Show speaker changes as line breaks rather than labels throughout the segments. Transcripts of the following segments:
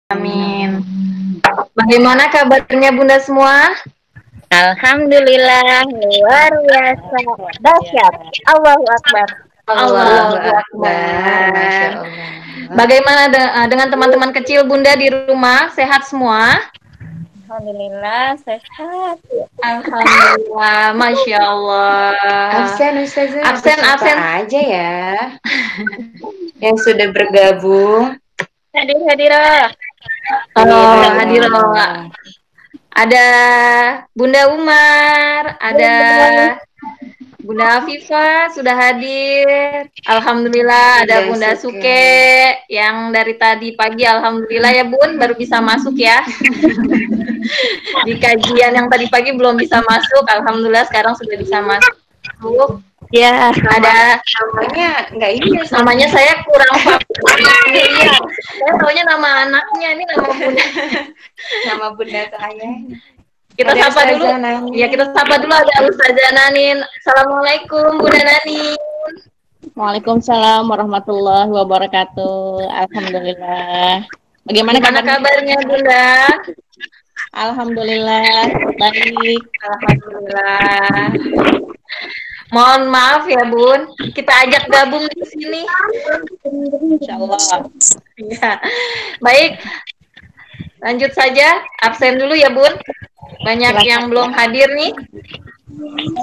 Amin. Bagaimana kabarnya Bunda semua?
Alhamdulillah, luar biasa, dahsyat. Allahu Akbar.
Allahu Akbar. Masya Allah. Bagaimana dengan teman-teman kecil Bunda di rumah? Sehat semua?
Alhamdulillah, sehat.
Alhamdulillah, Masya Allah.
Absen Ustazah,
absen
aja ya. Yang sudah bergabung.
Hadir.
Hadir. Ada Bunda Umar, ada Bunda Afifah sudah hadir. Alhamdulillah ada Bunda Suke yang dari tadi pagi. Alhamdulillah ya Bun, baru bisa masuk ya. Di kajian yang tadi pagi belum bisa masuk. Alhamdulillah sekarang sudah bisa masuk.
Ya,
ada
namanya nggak ini.
Namanya saya kurang familiar. Saya taunya nama anaknya, ini nama Bunda.
Nama Bunda saya.
Kita ada sapa dulu. Ya, kita sapa dulu ada Ustazah Nanin. Assalamualaikum Bunda Nanin.
Waalaikumsalam warahmatullahi wabarakatuh. Alhamdulillah. Bagaimana
kabarnya Bunda?
Alhamdulillah baik.
Alhamdulillah. Mohon maaf ya Bun, kita ajak gabung di sini.
Insyaallah.
Ya. Baik. Lanjut saja, absen dulu ya Bun. Banyak yang belum hadir nih.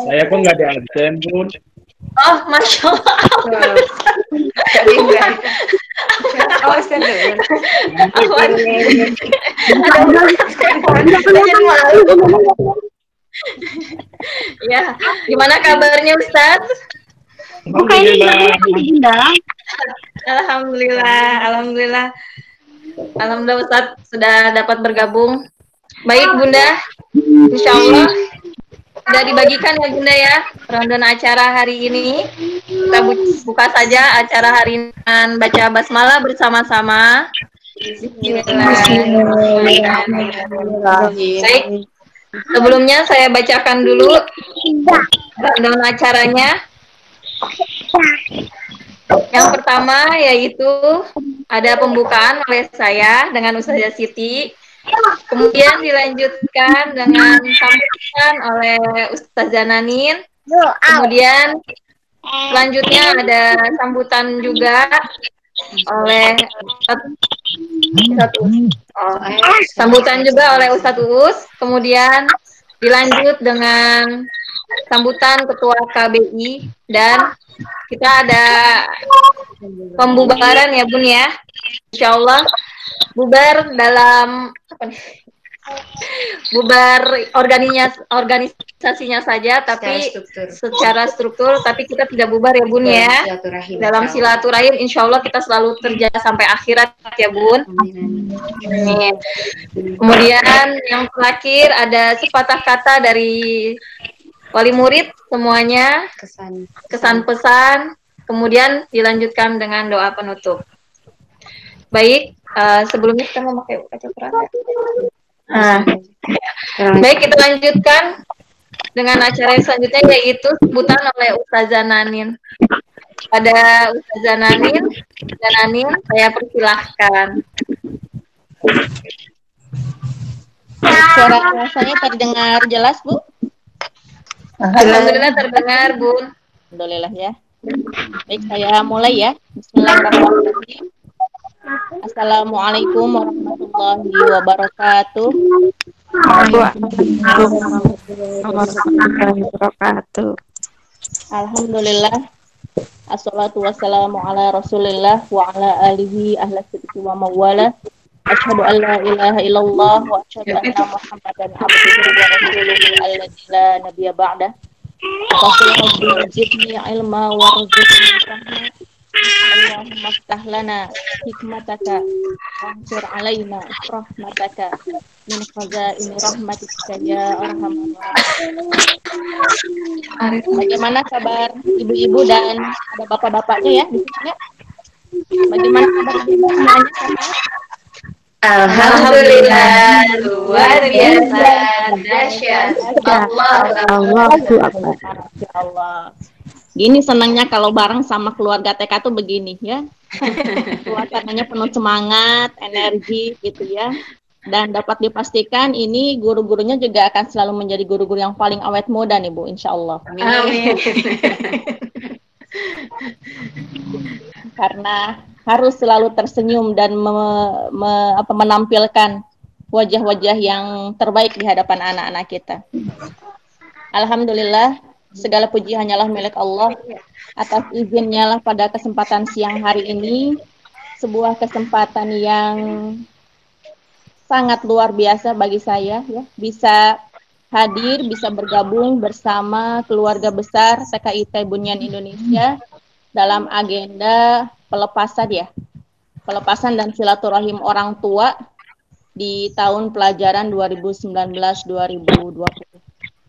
Saya pun nggak ada absen Bun.
Oh, Masya Allah.
Oh, absen dulu.
Ya, gimana kabarnya Ustaz? Alhamdulillah Ustaz sudah dapat bergabung. Baik Bunda, Insya Allah sudah dibagikan ya Bunda ya rundown acara hari ini. Kita buka saja acara hari ini dengan baca basmalah bersama-sama. Baik, sebelumnya saya bacakan dulu rundown acaranya. Yang pertama yaitu ada pembukaan oleh saya dengan Ustazah Siti. Kemudian dilanjutkan dengan sambutan oleh Ustazah Nanin. Kemudian selanjutnya ada sambutan juga oleh Ustadz Uus. Kemudian dilanjut dengan sambutan Ketua KBI dan kita ada pembubaran ya Bun ya. Insya Allah bubar dalam bubar organisasinya saja, tapi secara struktur, tapi kita tidak bubar ya Bun ya. Dalam silaturahim insya Allah kita selalu terjaga sampai akhirat ya Bun. Amin. Kemudian yang terakhir ada sepatah kata dari wali murid semuanya, kesan pesan, kemudian dilanjutkan dengan doa penutup. Baik, sebelumnya kita mau pakai baca Quran. Baik, kita lanjutkan dengan acara selanjutnya yaitu sebutan oleh Ustazah Nanin. Pada Ustazah Nanin, saya persilahkan.
Suara saya terdengar jelas, Bu?
Alhamdulillah terdengar, Bun.
Alhamdulillah ya. Baik, saya mulai ya. Bismillahirrahmanirrahim. Assalamualaikum warahmatullahi wabarakatuh. Alhamdulillah. Assalatu wassalamu ala Rasulillah wa ala alihi ahla sidqi wa mawala. Asyhadu an la ilaha illallah wa asyhadu anna Muhammadan abduhu wa rasuluhu alladzi la nabiyya ba'da. Allahumma zidni ilma warzuqni fahma Allahumma ftah lana hikmataka wansur alaina rahmataka min khazaini rahmatika ya arhamar rahimin. Bagaimana kabar ibu-ibu dan ada bapak-bapaknya ya di sini ya? Bagaimana kabar ibu semuanya sehat?
Alhamdulillah, luar biasa, dahsyat.
Allahu Akbar. Masya Allah. Gini senangnya kalau bareng sama keluarga TK tuh begini ya. Suasananya penuh semangat, energi gitu ya. Dan dapat dipastikan ini guru-gurunya juga akan selalu menjadi guru-guru yang paling awet muda nih Bu, insya Allah.
Amin.
Karena harus selalu tersenyum dan menampilkan wajah-wajah yang terbaik di hadapan anak-anak kita. Alhamdulillah, segala puji hanyalah milik Allah. Atas izinnya lah pada kesempatan siang hari ini, sebuah kesempatan yang sangat luar biasa bagi saya ya, bisa hadir, bisa bergabung bersama keluarga besar TKIT Bunyan Indonesia dalam agenda pelepasan dan silaturahim orang tua di tahun pelajaran 2019-2020.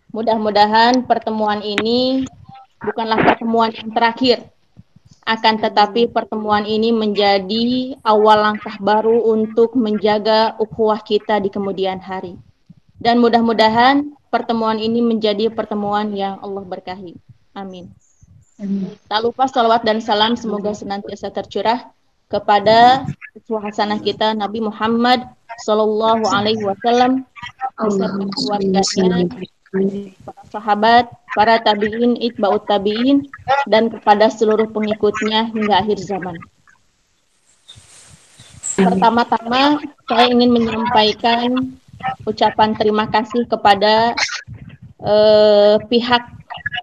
Mudah-mudahan pertemuan ini bukanlah pertemuan yang terakhir, akan tetapi pertemuan ini menjadi awal langkah baru untuk menjaga ukhuwah kita di kemudian hari. Dan mudah-mudahan pertemuan ini menjadi pertemuan yang Allah berkahi. Amin. Tak lupa salawat dan salam semoga senantiasa tercurah kepada uswah hasanah kita Nabi Muhammad Sallallahu Alaihi Wasallam beserta keluarganya, para sahabat, para tabiin, itba'ut tabiin, dan kepada seluruh pengikutnya hingga akhir zaman. Pertama-tama saya ingin menyampaikan ucapan terima kasih kepada pihak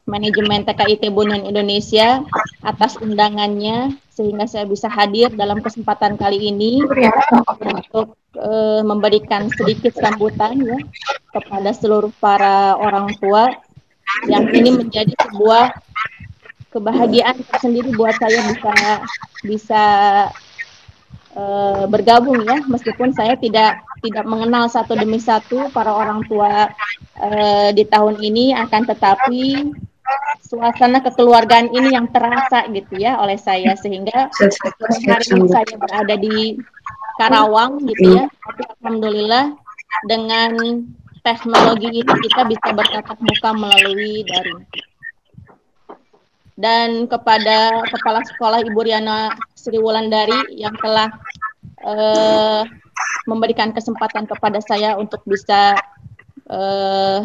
manajemen TKIT Bunyan Indonesia atas undangannya sehingga saya bisa hadir dalam kesempatan kali ini untuk memberikan sedikit sambutan ya kepada seluruh para orang tua yang ini menjadi sebuah kebahagiaan tersendiri buat saya bisa bergabung ya, meskipun saya tidak mengenal satu demi satu para orang tua di tahun ini, akan tetapi suasana kekeluargaan ini yang terasa gitu ya oleh saya, sehingga hari ini saya berada di Karawang gitu ya, tapi alhamdulillah dengan teknologi ini kita bisa bertatap muka melalui daring. Dan kepada Kepala Sekolah Ibu Riana Sri Wulandari yang telah memberikan kesempatan kepada saya untuk bisa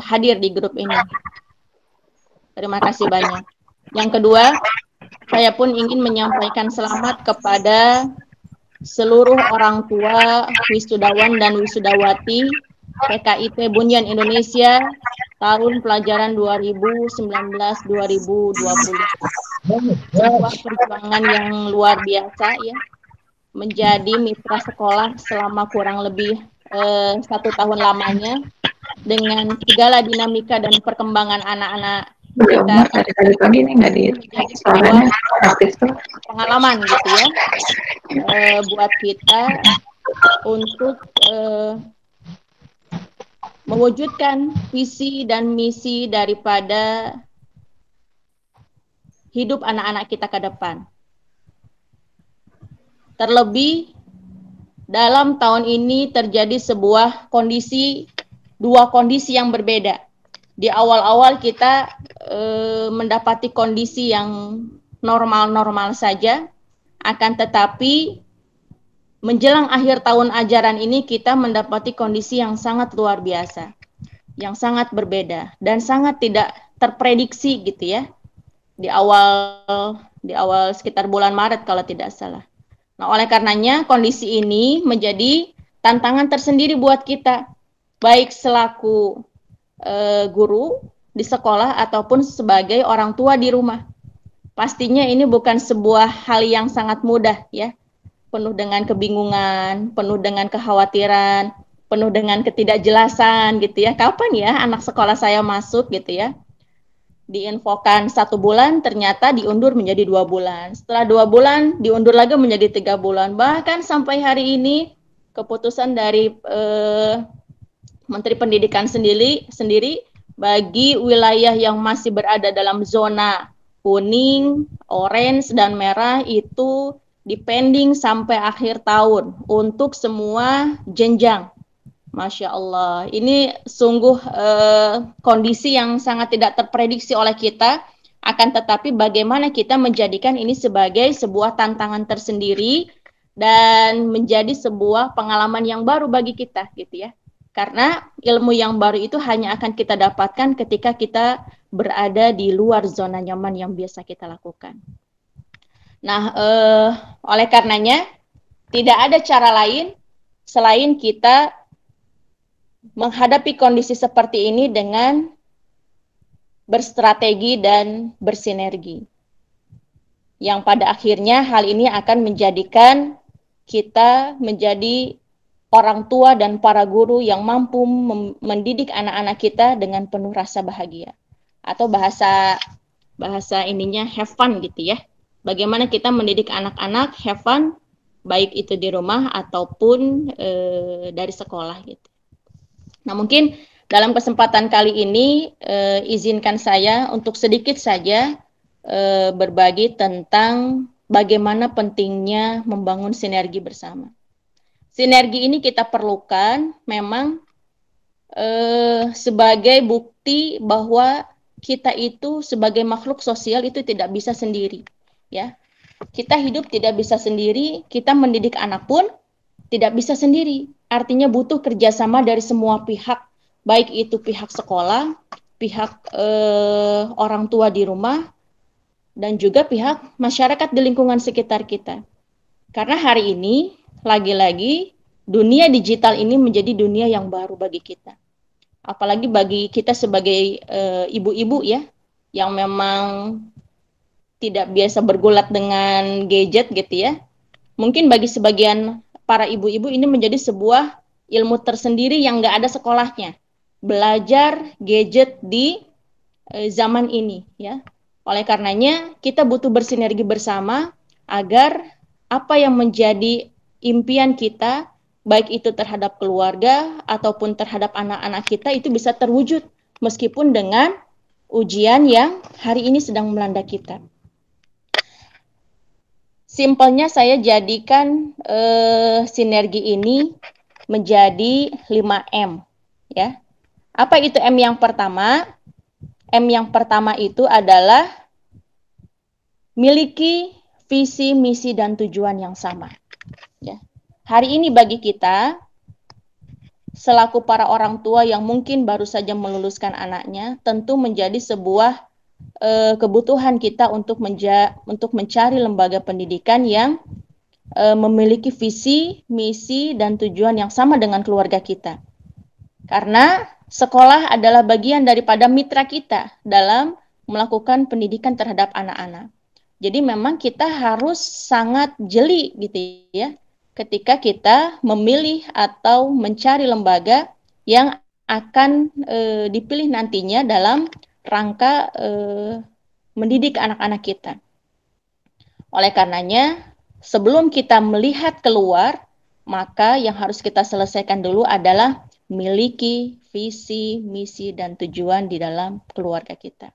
hadir di grup ini. Terima kasih banyak. Yang kedua, saya pun ingin menyampaikan selamat kepada seluruh orang tua wisudawan dan wisudawati TKIT Bunyan Indonesia tahun pelajaran 2019-2020. Sebuah perjuangan yang luar biasa ya, menjadi mitra sekolah selama kurang lebih 1 tahun lamanya dengan segala dinamika dan perkembangan anak-anak kita.
Tadi ini nggak di
pengalaman gitu ya buat kita untuk mewujudkan visi dan misi daripada hidup anak-anak kita ke depan. Terlebih dalam tahun ini terjadi dua kondisi yang berbeda. Di awal-awal kita mendapati kondisi yang normal-normal saja, akan tetapi menjelang akhir tahun ajaran ini kita mendapati kondisi yang sangat luar biasa, yang sangat berbeda dan sangat tidak terprediksi gitu ya. Di awal sekitar bulan Maret kalau tidak salah. Nah, oleh karenanya kondisi ini menjadi tantangan tersendiri buat kita, baik selaku guru di sekolah ataupun sebagai orang tua di rumah. Pastinya ini bukan sebuah hal yang sangat mudah ya, penuh dengan kebingungan, penuh dengan kekhawatiran, penuh dengan ketidakjelasan gitu ya. Kapan ya anak sekolah saya masuk gitu ya? diinfokan 1 bulan, ternyata diundur menjadi 2 bulan. Setelah 2 bulan, diundur lagi menjadi 3 bulan. Bahkan sampai hari ini, keputusan dari Menteri Pendidikan sendiri bagi wilayah yang masih berada dalam zona kuning, orange, dan merah itu dipending sampai akhir tahun untuk semua jenjang. Masya Allah, ini sungguh kondisi yang sangat tidak terprediksi oleh kita, akan tetapi bagaimana kita menjadikan ini sebagai sebuah tantangan tersendiri dan menjadi sebuah pengalaman yang baru bagi kita gitu ya. Karena ilmu yang baru itu hanya akan kita dapatkan ketika kita berada di luar zona nyaman yang biasa kita lakukan. Nah, oleh karenanya tidak ada cara lain selain kita menghadapi kondisi seperti ini dengan berstrategi dan bersinergi. Yang pada akhirnya hal ini akan menjadikan kita menjadi orang tua dan para guru yang mampu mendidik anak-anak kita dengan penuh rasa bahagia. Atau bahasa ininya have fun gitu ya. Bagaimana kita mendidik anak-anak have fun, baik itu di rumah ataupun dari sekolah gitu. Nah, mungkin dalam kesempatan kali ini izinkan saya untuk sedikit saja berbagi tentang bagaimana pentingnya membangun sinergi bersama. Sinergi ini kita perlukan memang sebagai bukti bahwa kita itu sebagai makhluk sosial itu tidak bisa sendiri, ya. Kita hidup tidak bisa sendiri, kita mendidik anak pun tidak bisa sendiri. Artinya butuh kerjasama dari semua pihak, baik itu pihak sekolah, pihak orang tua di rumah, dan juga pihak masyarakat di lingkungan sekitar kita. Karena hari ini, lagi-lagi, dunia digital ini menjadi dunia yang baru bagi kita. Apalagi bagi kita sebagai ibu-ibu ya, yang memang tidak biasa bergulat dengan gadget gitu ya. Mungkin bagi sebagian para ibu-ibu ini menjadi sebuah ilmu tersendiri yang nggak ada sekolahnya. Belajar gadget di zaman ini ya. Oleh karenanya kita butuh bersinergi bersama agar apa yang menjadi impian kita, baik itu terhadap keluarga ataupun terhadap anak-anak kita itu bisa terwujud meskipun dengan ujian yang hari ini sedang melanda kita. Simpelnya saya jadikan sinergi ini menjadi 5M ya. Apa itu M yang pertama? M yang pertama itu adalah miliki visi, misi, dan tujuan yang sama. Ya. Hari ini bagi kita selaku para orang tua yang mungkin baru saja meluluskan anaknya, tentu menjadi sebuah kebutuhan kita untuk mencari lembaga pendidikan yang memiliki visi, misi, dan tujuan yang sama dengan keluarga kita. Karena sekolah adalah bagian daripada mitra kita dalam melakukan pendidikan terhadap anak-anak. Jadi memang kita harus sangat jeli gitu ya, ketika kita memilih atau mencari lembaga yang akan dipilih nantinya dalam rangka mendidik anak-anak kita. Oleh karenanya, sebelum kita melihat keluar, maka yang harus kita selesaikan dulu adalah miliki visi, misi, dan tujuan di dalam keluarga kita.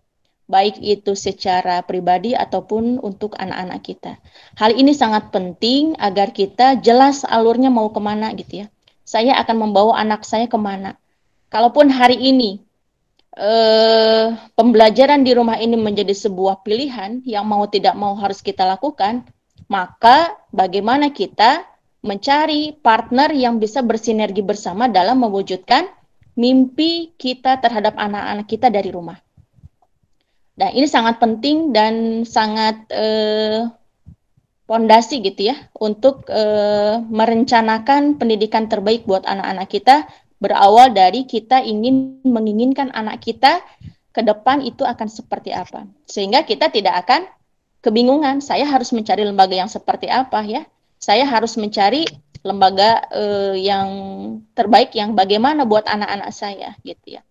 Baik itu secara pribadi ataupun untuk anak-anak kita. Hal ini sangat penting agar kita jelas alurnya mau kemana gitu ya. Saya akan membawa anak saya kemana. Kalaupun hari ini pembelajaran di rumah ini menjadi sebuah pilihan yang mau tidak mau harus kita lakukan, maka bagaimana kita mencari partner yang bisa bersinergi bersama dalam mewujudkan mimpi kita terhadap anak-anak kita dari rumah. Nah, ini sangat penting dan sangat pondasi gitu ya untuk merencanakan pendidikan terbaik buat anak-anak kita, berawal dari kita menginginkan anak kita ke depan itu akan seperti apa. Sehingga kita tidak akan kebingungan, saya harus mencari lembaga yang seperti apa ya. Saya harus mencari lembaga yang terbaik yang bagaimana buat anak-anak saya gitu ya.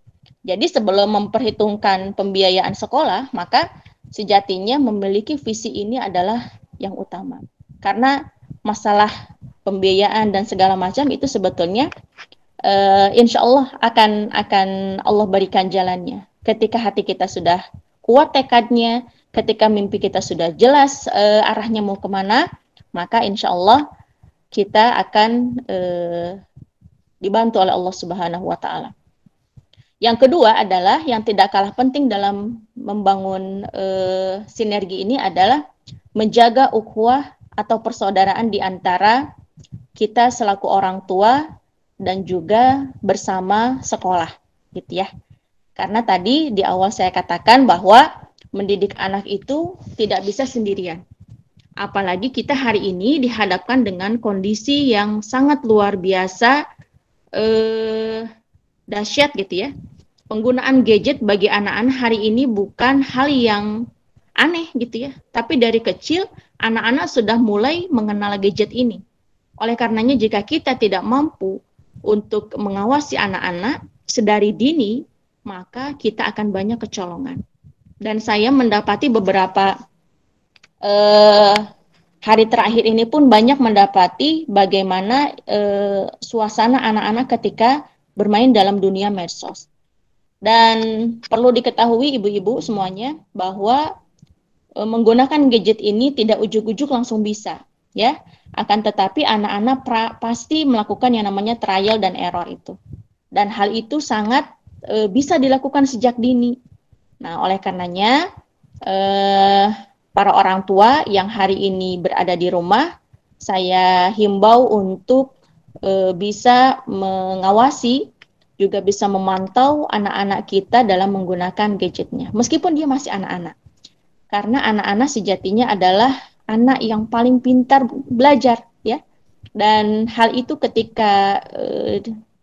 Jadi sebelum memperhitungkan pembiayaan sekolah, maka sejatinya memiliki visi ini adalah yang utama. Karena masalah pembiayaan dan segala macam itu sebetulnya insya Allah akan Allah berikan jalannya. Ketika hati kita sudah kuat tekadnya, ketika mimpi kita sudah jelas arahnya mau kemana, maka insya Allah kita akan dibantu oleh Allah Subhanahu wa Ta'ala. Yang kedua adalah yang tidak kalah penting dalam membangun sinergi ini adalah menjaga ukhuwah atau persaudaraan di antara kita selaku orang tua dan juga bersama sekolah, gitu ya. Karena tadi di awal saya katakan bahwa mendidik anak itu tidak bisa sendirian. Apalagi kita hari ini dihadapkan dengan kondisi yang sangat luar biasa dahsyat gitu ya. Penggunaan gadget bagi anak-anak hari ini bukan hal yang aneh gitu ya. Tapi dari kecil anak-anak sudah mulai mengenal gadget ini. Oleh karenanya jika kita tidak mampu untuk mengawasi anak-anak sedari dini, maka kita akan banyak kecolongan. Dan saya mendapati beberapa hari terakhir ini pun banyak mendapati bagaimana suasana anak-anak ketika bermain dalam dunia medsos. Dan perlu diketahui ibu-ibu semuanya bahwa menggunakan gadget ini tidak ujuk-ujuk langsung bisa, ya. Akan tetapi anak-anak pasti melakukan yang namanya trial dan error itu. Dan hal itu sangat bisa dilakukan sejak dini. Nah, oleh karenanya para orang tua yang hari ini berada di rumah, saya himbau untuk bisa mengawasi, juga bisa memantau anak-anak kita dalam menggunakan gadgetnya, meskipun dia masih anak-anak. Karena anak-anak sejatinya adalah anak yang paling pintar belajar, ya. Dan hal itu ketika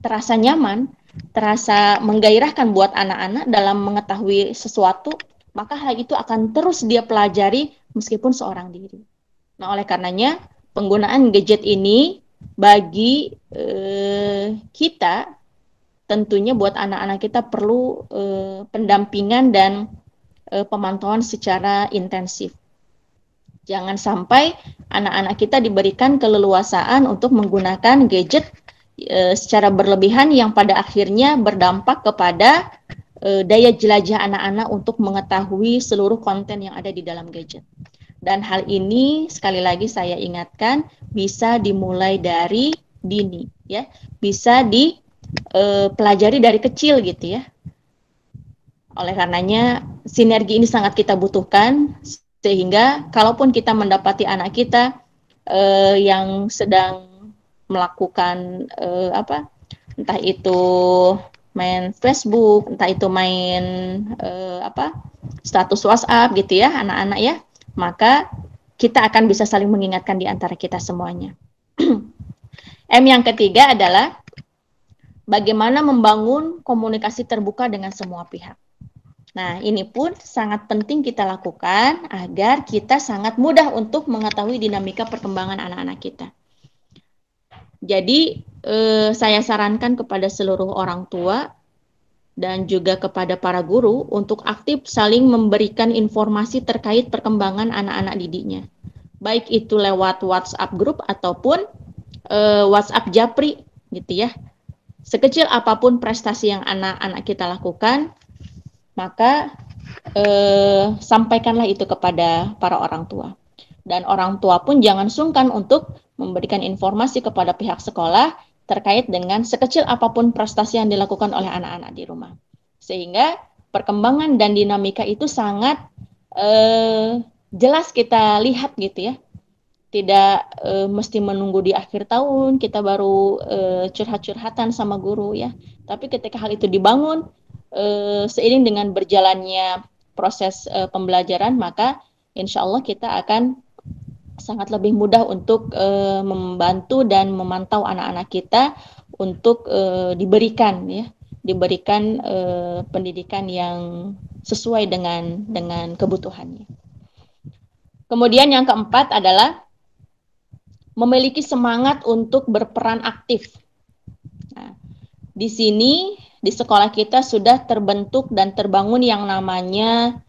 terasa nyaman, terasa menggairahkan buat anak-anak dalam mengetahui sesuatu, maka hal itu akan terus dia pelajari meskipun seorang diri. Nah, oleh karenanya penggunaan gadget ini bagi kita, tentunya buat anak-anak kita perlu pendampingan dan pemantauan secara intensif. Jangan sampai anak-anak kita diberikan keleluasaan untuk menggunakan gadget secara berlebihan yang pada akhirnya berdampak kepada daya jelajah anak-anak untuk mengetahui seluruh konten yang ada di dalam gadget. Dan hal ini sekali lagi saya ingatkan bisa dimulai dari dini, ya, bisa dipelajari dari kecil gitu ya. Oleh karenanya sinergi ini sangat kita butuhkan, sehingga kalaupun kita mendapati anak kita yang sedang melakukan entah itu main Facebook, entah itu main status WhatsApp gitu ya, anak-anak ya, maka kita akan bisa saling mengingatkan di antara kita semuanya. M yang ketiga adalah bagaimana membangun komunikasi terbuka dengan semua pihak. Nah, ini pun sangat penting kita lakukan agar kita sangat mudah untuk mengetahui dinamika perkembangan anak-anak kita. Jadi, saya sarankan kepada seluruh orang tua dan juga kepada para guru untuk aktif saling memberikan informasi terkait perkembangan anak-anak didiknya. Baik itu lewat WhatsApp group ataupun WhatsApp Japri gitu ya. Sekecil apapun prestasi yang anak-anak kita lakukan, maka sampaikanlah itu kepada para orang tua. Dan orang tua pun jangan sungkan untuk memberikan informasi kepada pihak sekolah terkait dengan sekecil apapun prestasi yang dilakukan oleh anak-anak di rumah. Sehingga perkembangan dan dinamika itu sangat jelas kita lihat gitu ya. Tidak mesti menunggu di akhir tahun kita baru curhat-curhatan sama guru ya. Tapi ketika hal itu dibangun seiring dengan berjalannya proses pembelajaran, maka insya Allah kita akan sangat lebih mudah untuk membantu dan memantau anak-anak kita untuk diberikan pendidikan yang sesuai dengan kebutuhannya. Kemudian yang keempat adalah memiliki semangat untuk berperan aktif. Nah, di sini di sekolah kita sudah terbentuk dan terbangun yang namanya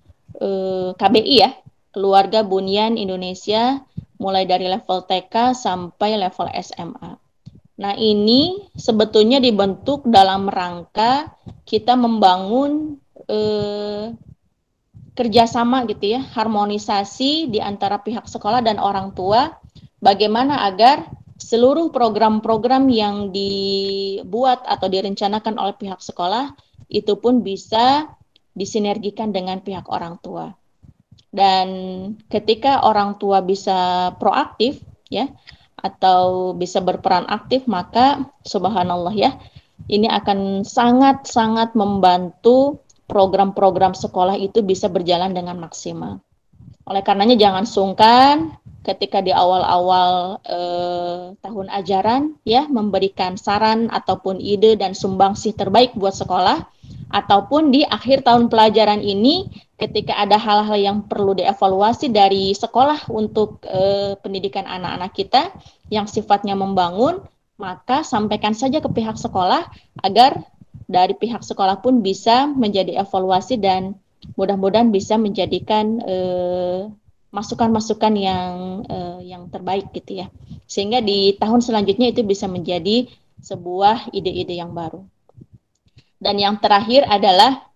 KBI ya, Keluarga Bunyan Indonesia, mulai dari level TK sampai level SMA. Nah, ini sebetulnya dibentuk dalam rangka kita membangun kerjasama gitu ya, harmonisasi di antara pihak sekolah dan orang tua, bagaimana agar seluruh program-program yang dibuat atau direncanakan oleh pihak sekolah itu pun bisa disinergikan dengan pihak orang tua. Dan ketika orang tua bisa proaktif ya, atau bisa berperan aktif, maka subhanallah ya, ini akan sangat-sangat membantu program-program sekolah itu bisa berjalan dengan maksimal. Oleh karenanya jangan sungkan ketika di awal-awal tahun ajaran ya, memberikan saran ataupun ide dan sumbangsih terbaik buat sekolah, ataupun di akhir tahun pelajaran ini ketika ada hal-hal yang perlu dievaluasi dari sekolah untuk pendidikan anak-anak kita yang sifatnya membangun, maka sampaikan saja ke pihak sekolah agar dari pihak sekolah pun bisa menjadi evaluasi dan mudah-mudahan bisa menjadikan masukan-masukan yang terbaik gitu ya. Sehingga di tahun selanjutnya itu bisa menjadi sebuah ide-ide yang baru. Dan yang terakhir adalah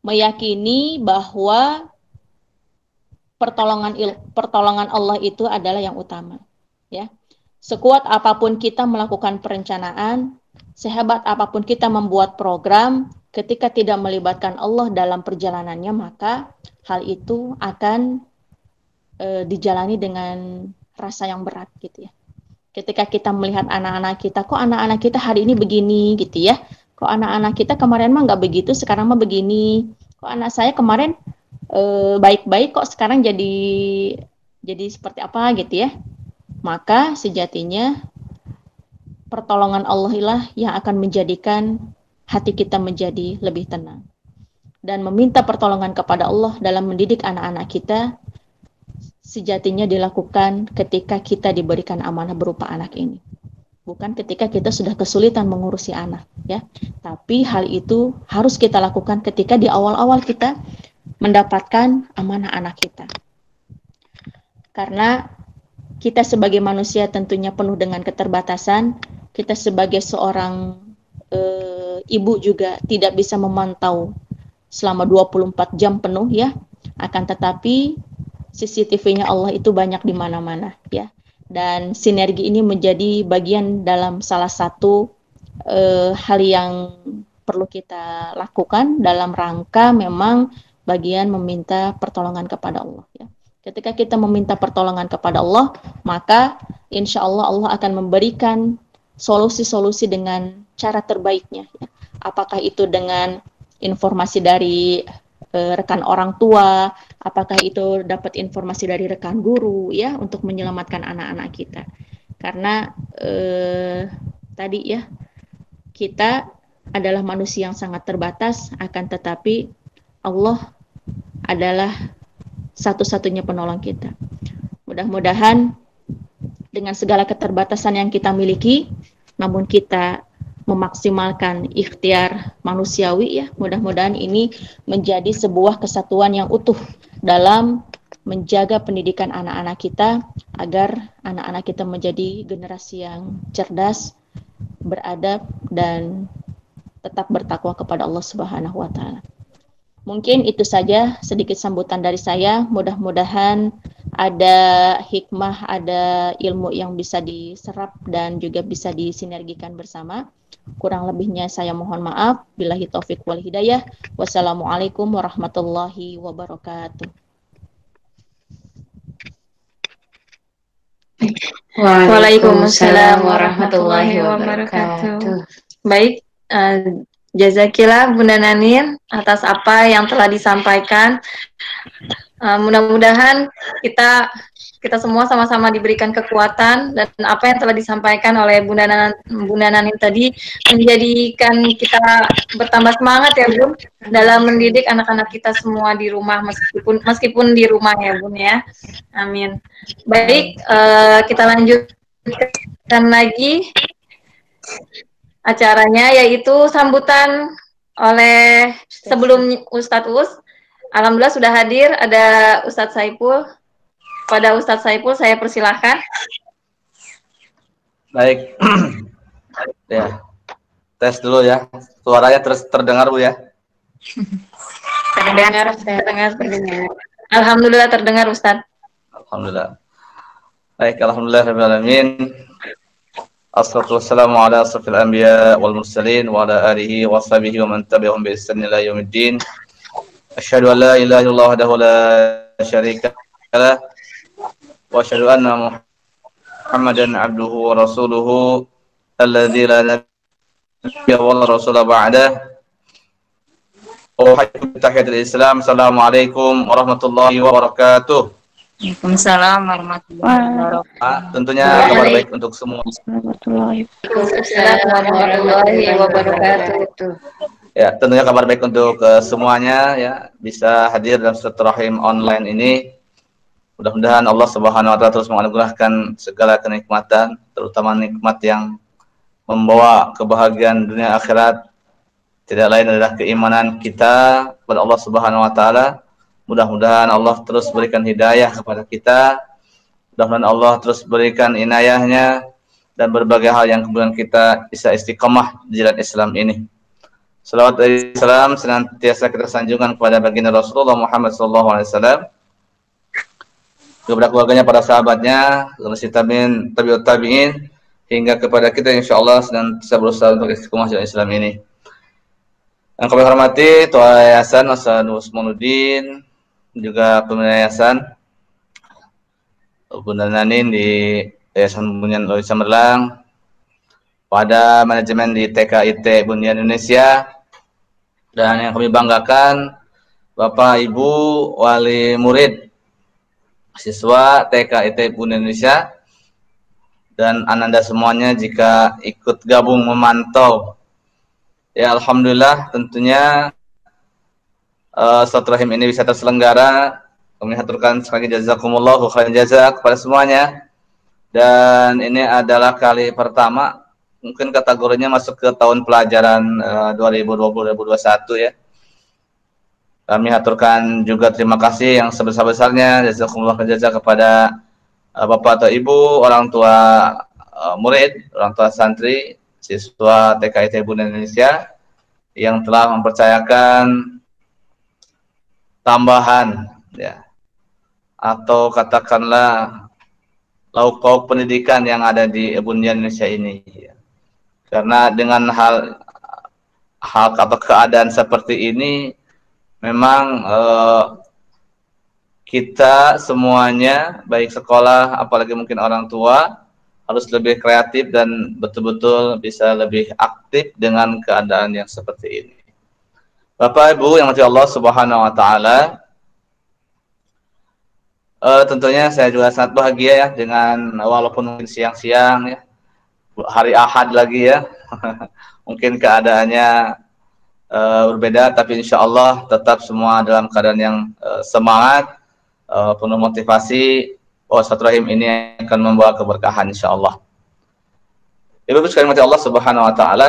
meyakini bahwa pertolongan Allah itu adalah yang utama, ya. Sekuat apapun kita melakukan perencanaan, sehebat apapun kita membuat program, ketika tidak melibatkan Allah dalam perjalanannya, maka hal itu akan dijalani dengan rasa yang berat gitu ya. Ketika kita melihat anak-anak kita, kok anak-anak kita hari ini begini gitu ya, kok anak-anak kita kemarin mah nggak begitu, sekarang mah begini, kok anak saya kemarin baik-baik kok sekarang jadi seperti apa gitu ya. Maka sejatinya pertolongan Allah lah yang akan menjadikan hati kita menjadi lebih tenang. Dan meminta pertolongan kepada Allah dalam mendidik anak-anak kita sejatinya dilakukan ketika kita diberikan amanah berupa anak ini. Bukan ketika kita sudah kesulitan mengurusi anak, ya. Tapi hal itu harus kita lakukan ketika di awal-awal kita mendapatkan amanah anak kita. Karena kita sebagai manusia tentunya penuh dengan keterbatasan, kita sebagai seorang ibu juga tidak bisa memantau selama 24 jam penuh ya. Akan tetapi CCTV-nya Allah itu banyak di mana-mana ya. Dan sinergi ini menjadi bagian dalam salah satu hal yang perlu kita lakukan dalam rangka memang bagian meminta pertolongan kepada Allah ya. Ketika kita meminta pertolongan kepada Allah, maka insya Allah Allah akan memberikan solusi-solusi dengan cara terbaiknya ya. Apakah itu dengan informasi dari rekan orang tua, apakah itu dapat informasi dari rekan guru ya untuk menyelamatkan anak-anak kita. Karena tadi ya, kita adalah manusia yang sangat terbatas, akan tetapi Allah adalah satu-satunya penolong kita. Mudah-mudahan dengan segala keterbatasan yang kita miliki, namun kita memaksimalkan ikhtiar manusiawi ya, mudah-mudahan ini menjadi sebuah kesatuan yang utuh dalam menjaga pendidikan anak-anak kita agar anak-anak kita menjadi generasi yang cerdas, beradab dan tetap bertakwa kepada Allah Subhanahu wa taala. Mungkin itu saja sedikit sambutan dari saya. Mudah-mudahan ada hikmah, ada ilmu yang bisa diserap dan juga bisa disinergikan bersama. Kurang lebihnya saya mohon maaf. Billahi taufik wal hidayah. Wassalamualaikum warahmatullahi wabarakatuh.
Waalaikumsalam warahmatullahi wabarakatuh.
Baik, jazakillah Bunda Nanin atas apa yang telah disampaikan. Mudah-mudahan kita semua sama-sama diberikan kekuatan dan apa yang telah disampaikan oleh Bunda Nanin tadi menjadikan kita bertambah semangat ya Bun dalam mendidik anak-anak kita semua di rumah meskipun di rumah ya Bun ya. Amin. Baik, kita lanjutkan lagi. acaranya, yaitu sambutan oleh sebelum Ustadz Us. Alhamdulillah sudah hadir, ada Ustadz Saiful. Pada Ustadz Saiful saya persilahkan.
Baik. Ya. Tes dulu ya. Suaranya terus terdengar, Bu ya?
Terdengar. Alhamdulillah terdengar, Ustadz.
Alhamdulillah. Baik, alhamdulillah rabbil alamin. Assalatu wassalamu ala asrafil anbiya wal mursalin wa ala alihi wa sahbihi wa man tabi'ahum bi ihsan ila yaumiddin. Asyhadu an la ilaha illallah wahdahu la syarika lah wa asyhadu anna Muhammadan abduhu wa rasuluhu alladzi la nabiyya wa la rasula ba'dah. Tahiyatul Islam. Assalamualaikum warahmatullahi wabarakatuh.
Waalaikumsalam warahmatullahi wabarakatuh.
Tentunya kabar baik untuk semua.
Waalaikumsalam warahmatullahi wabarakatuh.
Ya, tentunya kabar baik untuk semuanya ya, bisa hadir dalam silaturahim online ini. Mudah-mudahan Allah Subhanahu wa taala terus menganugerahkan segala kenikmatan, terutama nikmat yang membawa kebahagiaan dunia akhirat. Tidak lain adalah keimanan kita kepada Allah Subhanahu wa taala. Mudah-mudahan Allah terus berikan hidayah kepada kita. Mudah-mudahan Allah terus berikan inayahnya dan berbagai hal yang kemudian kita bisa istiqamah di jalan Islam ini. Salawat dan salam senantiasa kita sanjungkan kepada baginda Rasulullah Muhammad SAW, kepada keluarganya, para sahabatnya, generasi tabi'in, tabi'ut tabi'in, hingga kepada kita insyaallah senantiasa berusaha untuk istiqomah jalan Islam ini. Yang kami hormati Tua Yayasan Ustaz Usmanuddin, juga pembina yayasan Bunda Nanin di Yayasan Bunyan Lois Cemerlang, pada manajemen di TKIT Bunyan Indonesia, dan yang kami banggakan Bapak Ibu wali murid siswa TKIT Bunyan Indonesia dan ananda semuanya jika ikut gabung memantau. Ya, alhamdulillah tentunya silaturahim ini bisa terselenggara. Kami haturkan sekali jazakumullahu khairan jazak kepada semuanya. Dan ini adalah kali pertama, mungkin kategorinya masuk ke tahun pelajaran 2020-2021 ya. Kami haturkan juga terima kasih yang sebesar-besarnya jazakumullahu khairan jazak kepada Bapak atau Ibu, orang tua murid, orang tua santri, siswa TKIT Bunyan Indonesia yang telah mempercayakan tambahan ya, atau katakanlah lauk pauk pendidikan yang ada di Bunyan Indonesia ini ya. Karena dengan hal atau keadaan seperti ini memang kita semuanya baik sekolah apalagi mungkin orang tua harus lebih kreatif dan betul-betul bisa lebih aktif dengan keadaan yang seperti ini. Bapak Ibu yang dirahmati Allah Subhanahu wa taala, tentunya saya juga sangat bahagia ya dengan walaupun mungkin siang-siang ya, hari Ahad lagi ya. Mungkin keadaannya berbeda, tapi insya Allah tetap semua dalam keadaan yang semangat, penuh motivasi. Silaturahim ini akan membawa keberkahan insya Allah. Ibu-ibu sekalian dirahmati Allah Subhanahu wa taala,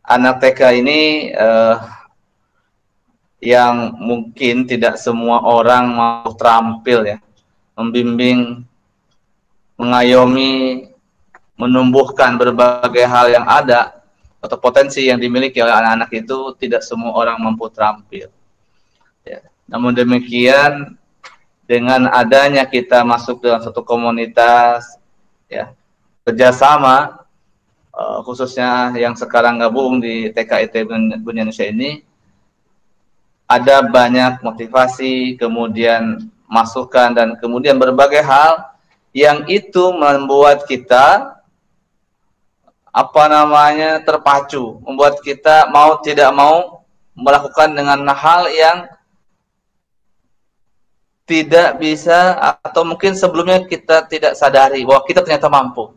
anak TK ini yang mungkin tidak semua orang mau terampil ya, membimbing, mengayomi, menumbuhkan berbagai hal yang ada atau potensi yang dimiliki oleh anak-anak itu tidak semua orang mampu terampil ya. Namun demikian, dengan adanya kita masuk dalam satu komunitas ya, kerjasama khususnya yang sekarang gabung di TKIT Bunyan Indonesia ini, ada banyak motivasi, kemudian masukan, dan kemudian berbagai hal yang itu membuat kita terpacu, membuat kita mau tidak mau melakukan dengan hal yang tidak bisa atau mungkin sebelumnya kita tidak sadari bahwa kita ternyata mampu.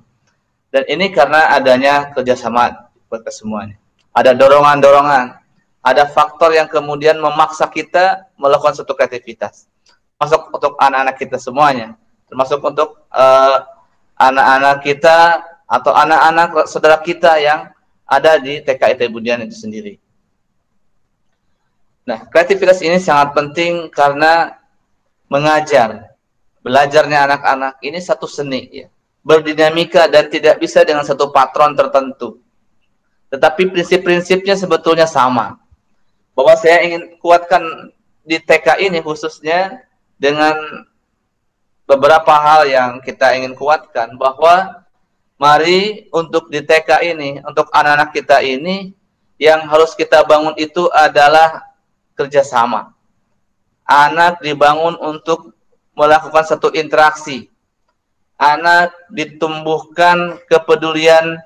Dan ini karena adanya kerjasama kita semuanya. Ada dorongan-dorongan, ada faktor yang kemudian memaksa kita melakukan suatu kreativitas. Termasuk untuk anak-anak kita semuanya, termasuk untuk anak-anak kita atau anak-anak saudara kita yang ada di TK IT Budian itu sendiri. Nah, kreativitas ini sangat penting karena mengajar, belajarnya anak-anak ini satu seni, ya, berdinamika dan tidak bisa dengan satu patron tertentu. Tetapi prinsip-prinsipnya sebetulnya sama. Bahwa saya ingin kuatkan di TK ini khususnya dengan beberapa hal yang kita ingin kuatkan, bahwa mari untuk di TK ini, untuk anak-anak kita ini, yang harus kita bangun itu adalah kerjasama. Anak dibangun untuk melakukan satu interaksi. Anak ditumbuhkan kepedulian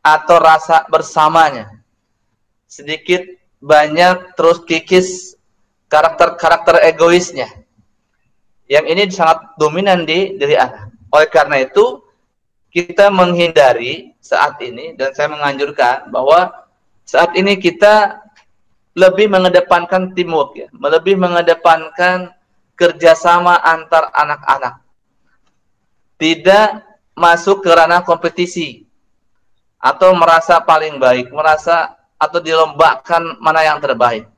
atau rasa bersamanya. Sedikit banyak terus kikis karakter-karakter egoisnya. Yang ini sangat dominan di diri anak. Oleh karena itu, kita menghindari saat ini, dan saya menganjurkan bahwa saat ini kita lebih mengedepankan teamwork, ya, lebih mengedepankan kerjasama antar anak-anak. Tidak masuk ke ranah kompetisi atau merasa paling baik, merasa atau dilombakan mana yang terbaik.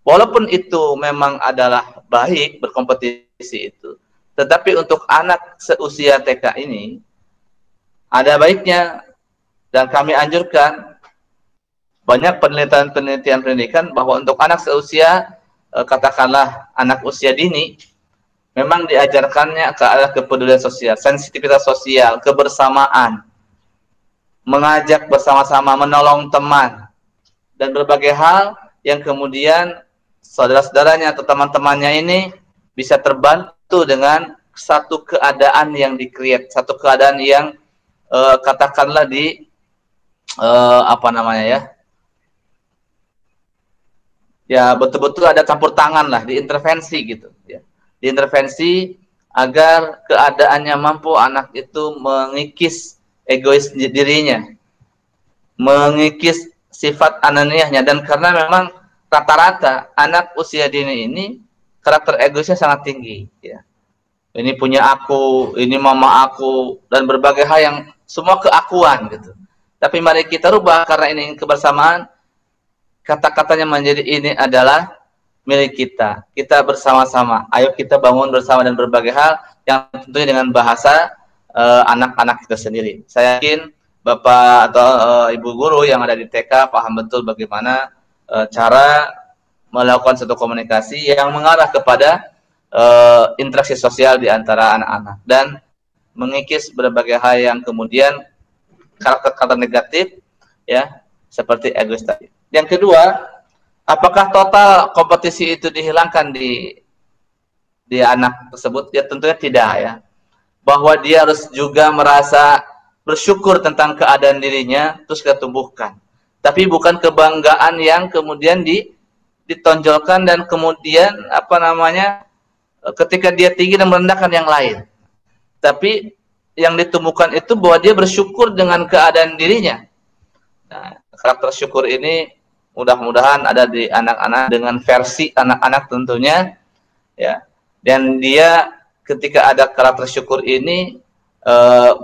Walaupun itu memang adalah baik berkompetisi itu, tetapi untuk anak seusia TK ini ada baiknya, dan kami anjurkan banyak penelitian pendidikan bahwa untuk anak seusia, katakanlah anak usia dini, memang diajarkannya ke arah kepedulian sosial, sensitivitas sosial, kebersamaan, mengajak bersama-sama, menolong teman, dan berbagai hal yang kemudian saudara-saudaranya atau teman-temannya ini bisa terbantu dengan satu keadaan yang di-create, satu keadaan yang katakanlah apa namanya ya, ya betul-betul ada campur tangan lah, diintervensi gitu ya, diintervensi agar keadaannya mampu anak itu mengikis egois dirinya, mengikis sifat ananiahnya. Dan karena memang rata-rata anak usia dini ini karakter egoisnya sangat tinggi ya, ini punya aku, ini mama aku, dan berbagai hal yang semua keakuan gitu. Tapi mari kita rubah, karena ini kebersamaan, kata-katanya menjadi ini adalah milik kita. Kita bersama-sama. Ayo kita bangun bersama dan berbagai hal yang tentunya dengan bahasa anak-anak kita sendiri. Saya yakin Bapak atau Ibu guru yang ada di TK paham betul bagaimana cara melakukan satu komunikasi yang mengarah kepada interaksi sosial di antara anak-anak dan mengikis berbagai hal yang kemudian karakter-karakter negatif ya, seperti egois tadi. Yang kedua, apakah total kompetisi itu dihilangkan di anak tersebut? Ya tentunya tidak ya. Bahwa dia harus juga merasa bersyukur tentang keadaan dirinya, terus kita tumbuhkan. Tapi bukan kebanggaan yang kemudian ditonjolkan dan kemudian apa namanya, ketika dia tinggi dan merendahkan yang lain. Tapi yang ditumbuhkan itu bahwa dia bersyukur dengan keadaan dirinya. Nah, karakter syukur ini mudah-mudahan ada di anak-anak dengan versi anak-anak tentunya ya. Dan dia ketika ada karakter syukur ini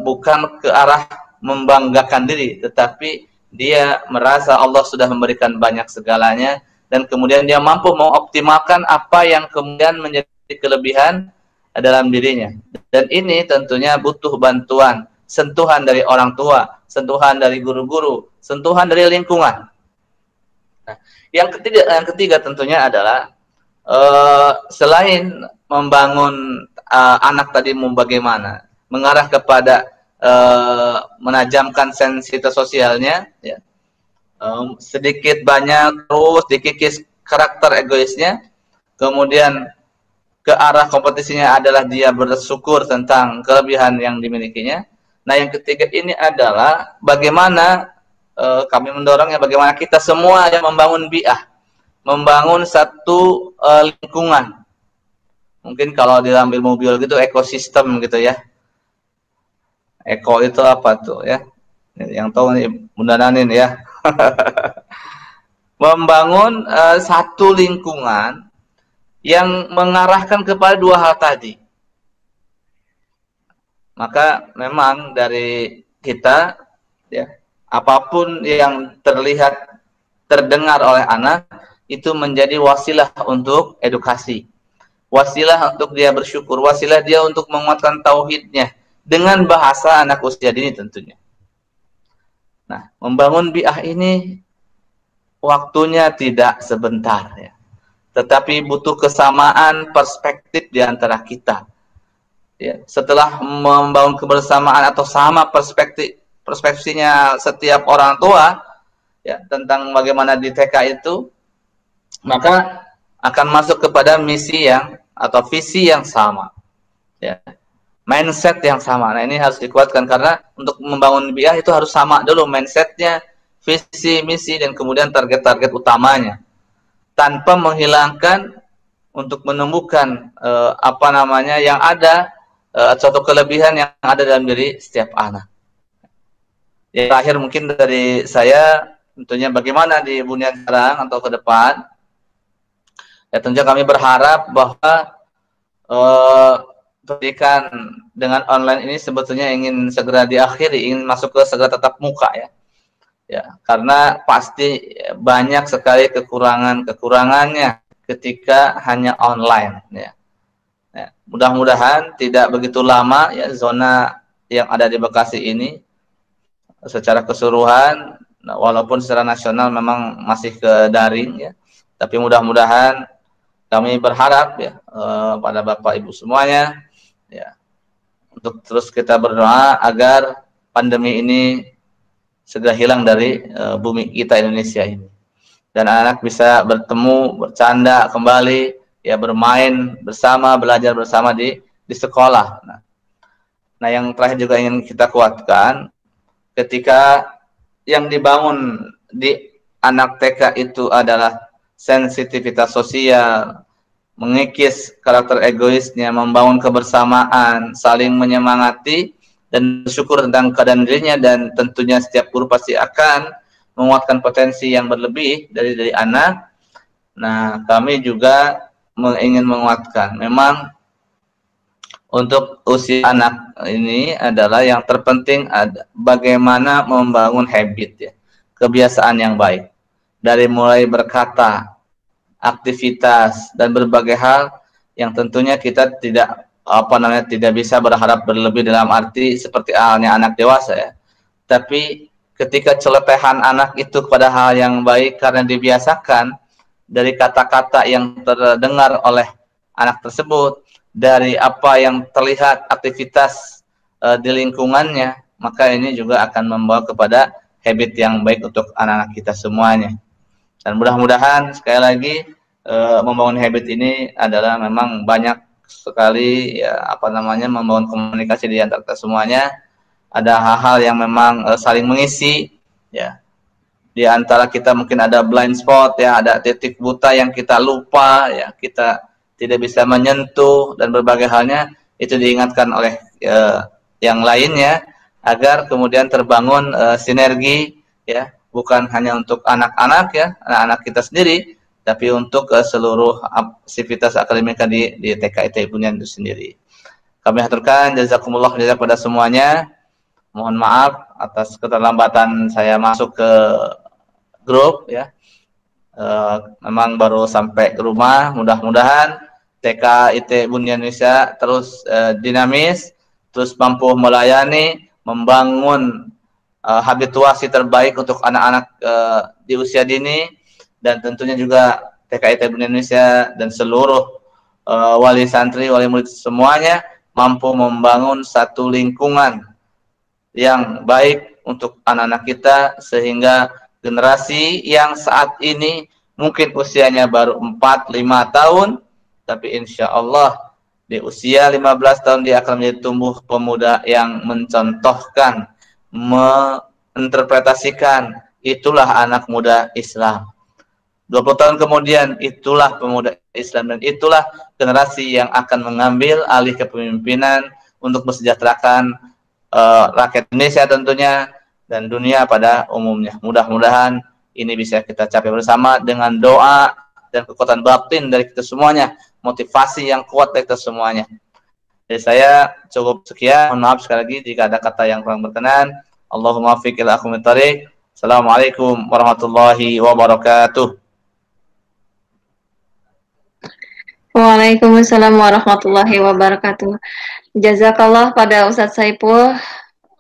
bukan ke arah membanggakan diri, tetapi dia merasa Allah sudah memberikan banyak segalanya dan kemudian dia mampu mengoptimalkan apa yang kemudian menjadi kelebihan dalam dirinya. Dan ini tentunya butuh bantuan, sentuhan dari orang tua, sentuhan dari guru-guru, sentuhan dari lingkungan. Nah, yang ketiga tentunya adalah selain membangun anak tadi bagaimana mengarah kepada menajamkan sensitivitas sosialnya, ya, sedikit banyak terus dikikis karakter egoisnya, kemudian ke arah kompetisinya adalah dia bersyukur tentang kelebihan yang dimilikinya. Nah, yang ketiga ini adalah bagaimana kami mendorongnya, bagaimana kita semua yang membangun bi'ah, membangun satu lingkungan. Mungkin kalau dalam ilmu biologi itu ekosistem gitu ya. Eko itu apa tuh ya? Yang tahu nih Bunda Nanin ya. Membangun satu lingkungan yang mengarahkan kepada dua hal tadi. Maka memang dari kita ya, apapun yang terlihat, terdengar oleh anak, itu menjadi wasilah untuk edukasi, wasilah untuk dia bersyukur, wasilah dia untuk menguatkan tauhidnya dengan bahasa anak usia dini tentunya. Nah, membangun bi'ah ini waktunya tidak sebentar ya, tetapi butuh kesamaan perspektif di antara kita. Ya, setelah membangun kebersamaan atau sama perspektifnya setiap orang tua ya tentang bagaimana di TK itu, maka akan masuk kepada misi yang atau visi yang sama ya, mindset yang sama. Nah, ini harus dikuatkan karena untuk membangun bi'ah itu harus sama dulu mindsetnya, visi, misi, dan kemudian target-target utamanya, tanpa menghilangkan untuk menumbuhkan yang ada, suatu kelebihan yang ada dalam diri setiap anak. Yang terakhir mungkin dari saya, tentunya bagaimana di Bunia sekarang atau ke depan, ya tentunya kami berharap bahwa pendidikan dengan online ini sebetulnya ingin segera diakhiri, ingin masuk ke segera tatap muka ya. Ya, karena pasti banyak sekali kekurangannya ketika hanya online ya. Ya, mudah-mudahan tidak begitu lama ya zona yang ada di Bekasi ini secara keseluruhan, walaupun secara nasional memang masih ke daring ya, tapi mudah-mudahan kami berharap ya pada Bapak Ibu semuanya ya, untuk terus kita berdoa agar pandemi ini segera hilang dari bumi kita Indonesia ini, dan anak bisa bertemu, bercanda kembali ya, bermain bersama, belajar bersama di sekolah. Nah, yang terakhir juga ingin kita kuatkan, ketika yang dibangun di anak TK itu adalah sensitivitas sosial, mengikis karakter egoisnya, membangun kebersamaan, saling menyemangati dan bersyukur tentang keadaan dirinya, dan tentunya setiap guru pasti akan menguatkan potensi yang berlebih dari anak. Nah, kami juga ingin menguatkan, memang untuk usia anak ini adalah yang terpenting bagaimana membangun habit ya, kebiasaan yang baik, dari mulai berkata, aktivitas, dan berbagai hal yang tentunya kita tidak bisa berharap berlebih dalam arti seperti halnya anak dewasa ya. Tapi ketika celetehan anak itu pada hal yang baik karena dibiasakan, dari kata-kata yang terdengar oleh anak tersebut, dari apa yang terlihat aktivitas di lingkungannya, maka ini juga akan membawa kepada habit yang baik untuk anak-anak kita semuanya. Dan mudah-mudahan sekali lagi membangun habit ini adalah memang banyak sekali ya, membangun komunikasi di antara kita semuanya. Ada hal-hal yang memang saling mengisi ya. Di antara kita mungkin ada blind spot ya, ada titik buta yang kita lupa ya, kita tidak bisa menyentuh, dan berbagai halnya itu diingatkan oleh yang lainnya agar kemudian terbangun sinergi ya, bukan hanya untuk anak-anak ya, anak-anak kita sendiri, tapi untuk seluruh aktivitas akademika di TK ITB Bunian itu sendiri. Kami haturkan jazakumullah jazak pada semuanya. Mohon maaf atas keterlambatan saya masuk ke grup ya. Memang baru sampai ke rumah. Mudah-mudahan TK ITB Bunian Indonesia terus dinamis, terus mampu melayani, membangun habituasi terbaik untuk anak-anak di usia dini, dan tentunya juga TK ITB Bunian Indonesia dan seluruh wali santri, wali murid semuanya mampu membangun satu lingkungan yang baik untuk anak-anak kita, sehingga generasi yang saat ini mungkin usianya baru 4-5 tahun, tapi insya Allah di usia 15 tahun dia akan menjadi tumbuh pemuda yang mencontohkan, menginterpretasikan, itulah anak muda Islam. 20 tahun kemudian itulah pemuda Islam, dan itulah generasi yang akan mengambil alih kepemimpinan untuk mensejahterakan rakyat Indonesia tentunya, dan dunia pada umumnya. Mudah-mudahan ini bisa kita capai bersama dengan doa dan kekuatan batin dari kita semuanya, motivasi yang kuat dari kita semuanya. Jadi saya cukup sekian, mohon maaf sekali lagi jika ada kata yang kurang berkenan. Allahumma fiq ila aqwamit thariq. Assalamualaikum warahmatullahi wabarakatuh.
Waalaikumsalam warahmatullahi wabarakatuh. Jazakallah pada Ustadz Saiful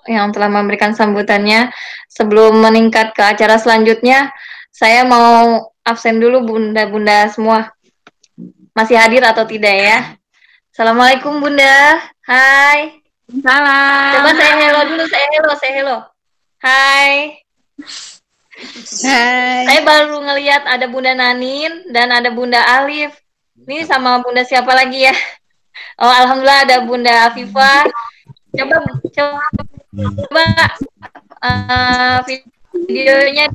yang telah memberikan sambutannya. Sebelum meningkat ke acara selanjutnya, saya mau absen dulu bunda-bunda semua. Masih hadir atau tidak ya? Assalamualaikum Bunda. Hai.
Salam.
Coba saya hello dulu, saya hello. Hai.
Hai.
Saya baru ngelihat ada Bunda Nanin dan ada Bunda Alif. Ini sama Bunda siapa lagi ya? Oh, alhamdulillah ada Bunda Afifah. Coba videonya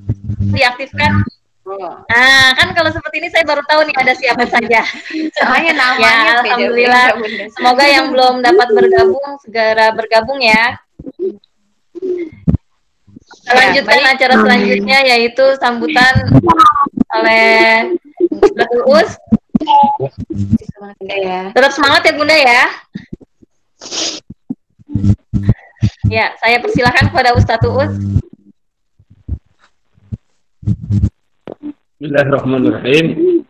diaktifkan. Nah, kan kalau seperti ini saya baru tahu nih ada siapa saja.
Soalnya namanya
ya, alhamdulillah. Semoga yang belum dapat bergabung segera bergabung ya. Lanjutkan acara selanjutnya yaitu sambutan oleh Ustadz Uus. Tetap semangat ya Bunda ya. Ya, saya persilahkan kepada Ustadz Uus.
Bismillahirrahmanirrahim.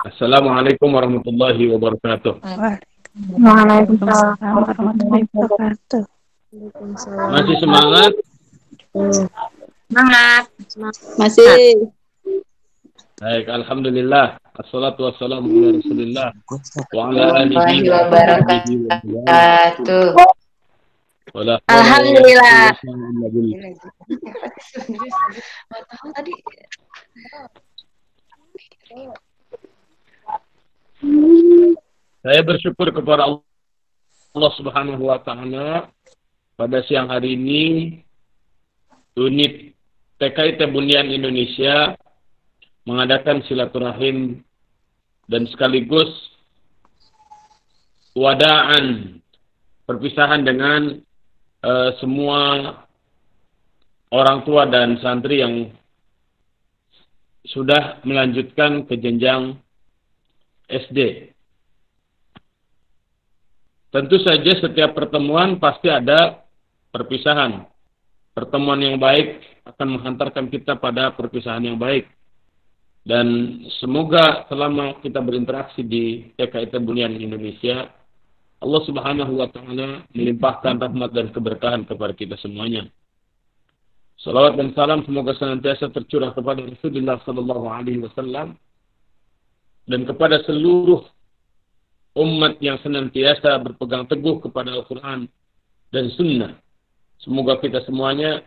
Assalamualaikum warahmatullahi wabarakatuh.
Waalaikumsalam warahmatullahi wabarakatuh.
Masih semangat?
Semangat.
Masih.
Baik, alhamdulillah. Assalatu wassalamu ala Rasulillah wa ala alihi wa
wabarakatuh.
Alhamdulillah.
Saya bersyukur kepada Allah Subhanahu wa taala pada siang hari ini unit TKIT Bunyan Indonesia mengadakan silaturahim dan sekaligus wadaan perpisahan dengan semua orang tua dan santri yang sudah melanjutkan ke jenjang SD. Tentu saja setiap pertemuan pasti ada perpisahan. Pertemuan yang baik akan menghantarkan kita pada perpisahan yang baik. Dan semoga selama kita berinteraksi di TKIT Bunyan Indonesia, Allah Subhanahu wa taala melimpahkan rahmat dan keberkahan kepada kita semuanya. Salawat dan salam semoga senantiasa tercurah kepada Rasulullah sallallahu alaihi wasallam dan kepada seluruh umat yang senantiasa berpegang teguh kepada Al-Qur'an dan sunnah. Semoga kita semuanya,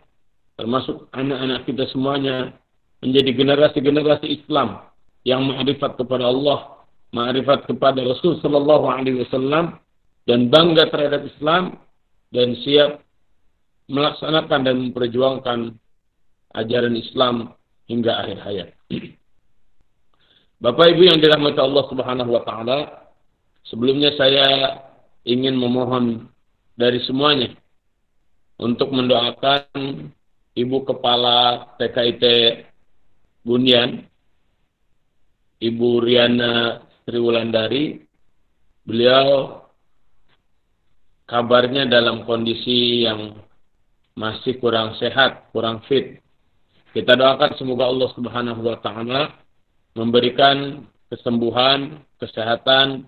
termasuk anak-anak kita semuanya, menjadi generasi-generasi Islam yang ma'rifat kepada Allah, ma'rifat kepada Rasul sallallahu alaihi wasallam, dan bangga terhadap Islam dan siap melaksanakan dan memperjuangkan ajaran Islam hingga akhir hayat. Bapak Ibu yang dirahmati Allah Subhanahu wa taala, sebelumnya saya ingin memohon dari semuanya untuk mendoakan Ibu Kepala TKIT Bunyan, Ibu Riana Triwulandari. Beliau kabarnya dalam kondisi yang masih kurang sehat, kurang fit. Kita doakan semoga Allah Subhanahu wa taala memberikan kesembuhan, kesehatan,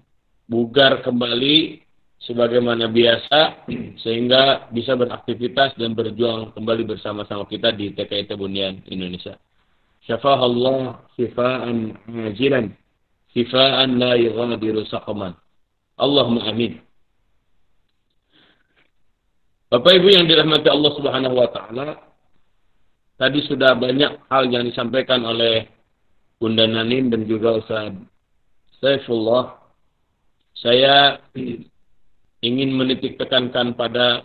bugar kembali sebagaimana biasa sehingga bisa beraktivitas dan berjuang kembali bersama-sama kita di TKIT Bunyan Indonesia. Syafa'allah shifaan ajilan, shifaan la yughadiru saqaman. Allahumma amin. Bapak Ibu yang dirahmati Allah Subhanahu wa taala, tadi sudah banyak hal yang disampaikan oleh Bunda Nanin dan juga Ustaz Saifullah. Saya ingin menitik tekankan pada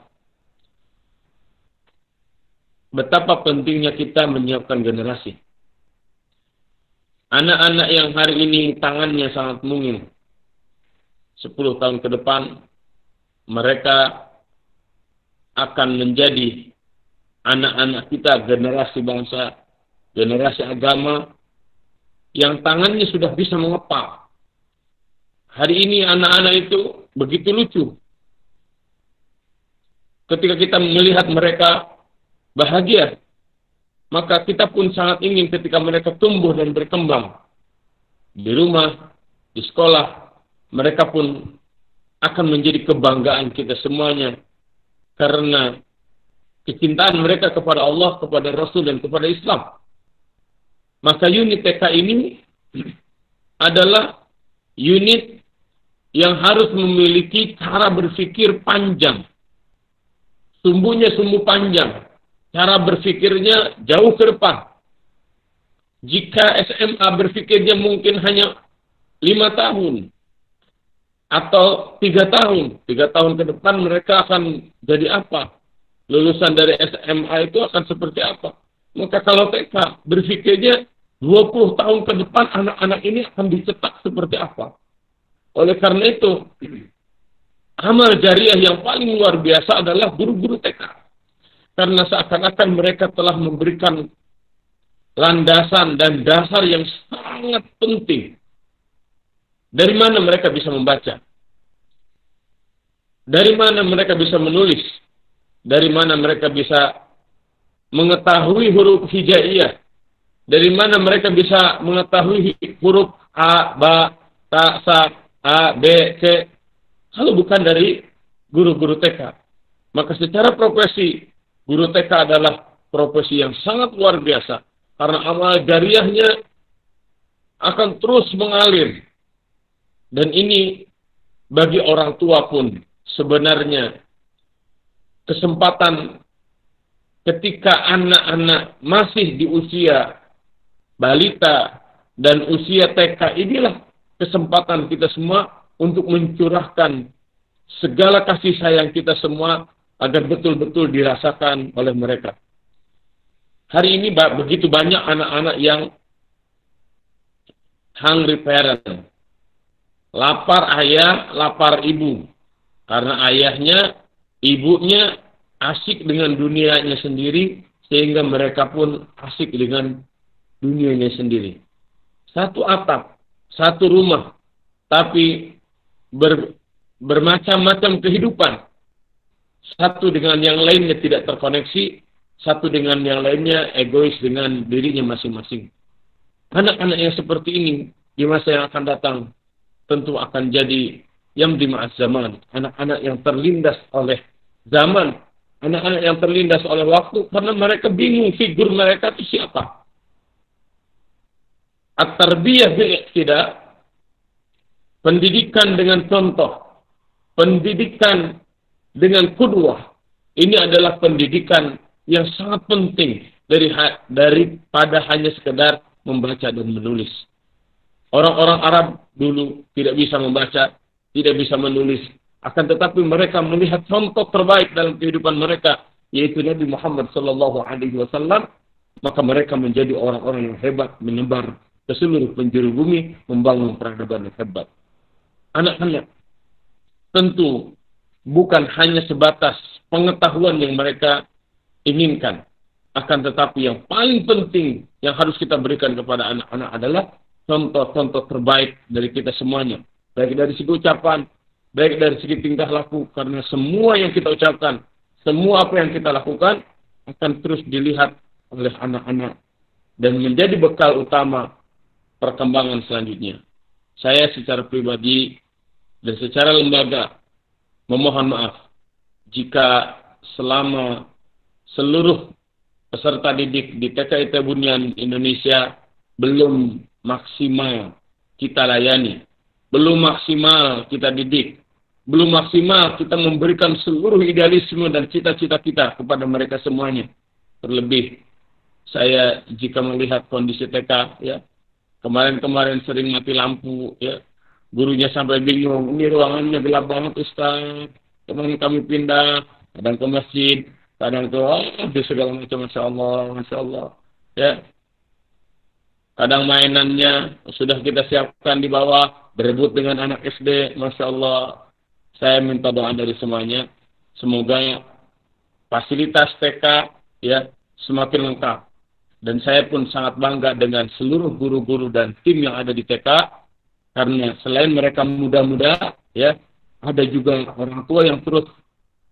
betapa pentingnya kita menyiapkan generasi. Anak-anak yang hari ini tangannya sangat mungil, 10 tahun ke depan mereka akan menjadi anak-anak kita, generasi bangsa, generasi agama yang tangannya sudah bisa mengepal. Hari ini anak-anak itu begitu lucu. Ketika kita melihat mereka bahagia. Maka kita pun sangat ingin ketika mereka tumbuh dan berkembang di rumah, di sekolah, mereka pun akan menjadi kebanggaan kita semuanya karena kecintaan mereka kepada Allah, kepada Rasul, dan kepada Islam. Maka unit TK ini adalah unit yang harus memiliki cara berpikir panjang. Sumbunya sumbu panjang. Cara berpikirnya jauh ke depan. Jika SMA berpikirnya mungkin hanya 5 tahun atau 3 tahun. 3 tahun ke depan mereka akan jadi apa? Lulusan dari SMA itu akan seperti apa? Maka kalau TK berpikirnya 20 tahun ke depan anak-anak ini akan dicetak seperti apa? Oleh karena itu, amal jariah yang paling luar biasa adalah guru-guru TK. Karena seakan-akan mereka telah memberikan landasan dan dasar yang sangat penting. Dari mana mereka bisa membaca? Dari mana mereka bisa menulis? Dari mana mereka bisa mengetahui huruf hijaiyah? Dari mana mereka bisa mengetahui huruf A, Ba, Ta, Sa, A, B, C? Kalau bukan dari guru-guru TK. Maka secara profesi, guru TK adalah profesi yang sangat luar biasa. Karena amal jariahnya akan terus mengalir. Dan ini bagi orang tua pun sebenarnya kesempatan ketika anak-anak masih di usia balita dan usia TK, inilah kesempatan kita semua untuk mencurahkan segala kasih sayang kita semua agar betul-betul dirasakan oleh mereka. Hari ini begitu banyak anak-anak yang hungry parent. Lapar ayah, lapar ibu. Karena ayahnya, ibunya asik dengan dunianya sendiri, sehingga mereka pun asik dengan dunianya sendiri. Satu atap, satu rumah, tapi bermacam-macam kehidupan. Satu dengan yang lainnya tidak terkoneksi, satu dengan yang lainnya egois dengan dirinya masing-masing. Anak-anak yang seperti ini di masa yang akan datang tentu akan jadi yamdi ma'az zaman. Anak-anak yang terlindas oleh zaman, anak-anak yang terlindas oleh waktu karena mereka bingung figur mereka itu siapa. At-tarbiyah bil-iqtida, pendidikan dengan contoh, pendidikan dengan qudwah. Ini adalah pendidikan yang sangat penting daripada hanya sekedar membaca dan menulis. Orang-orang Arab dulu tidak bisa membaca, tidak bisa menulis, akan tetapi mereka melihat contoh terbaik dalam kehidupan mereka, yaitu Nabi Muhammad SAW. Maka mereka menjadi orang-orang yang hebat, menyebar ke seluruh penjuru bumi, membangun peradaban yang hebat. Anak-anak tentu bukan hanya sebatas pengetahuan yang mereka inginkan. Akan tetapi yang paling penting yang harus kita berikan kepada anak-anak adalah contoh-contoh terbaik dari kita semuanya. Baik dari segi ucapan, baik dari segi tingkah laku. Karena semua yang kita ucapkan, semua apa yang kita lakukan akan terus dilihat oleh anak-anak dan menjadi bekal utama perkembangan selanjutnya. Saya secara pribadi dan secara lembaga memohon maaf jika selama seluruh peserta didik di TK IT Bunyan Indonesia belum maksimal kita layani, belum maksimal kita didik, belum maksimal kita memberikan seluruh idealisme dan cita-cita kita kepada mereka semuanya. Terlebih saya jika melihat kondisi TK, ya, kemarin-kemarin sering mati lampu, ya, gurunya sampai bingung, ini ruangannya gelap banget Ustaz. Kemarin kami pindah, kadang ke masjid, kadang ke di segala macam, Masya Allah, ya. Kadang mainannya sudah kita siapkan di bawah, berebut dengan anak SD, Masya Allah. Saya minta doa dari semuanya, semoga fasilitas TK, ya, semakin lengkap. Dan saya pun sangat bangga dengan seluruh guru-guru dan tim yang ada di TK, karena selain mereka muda-muda, ya, ada juga orang tua yang terus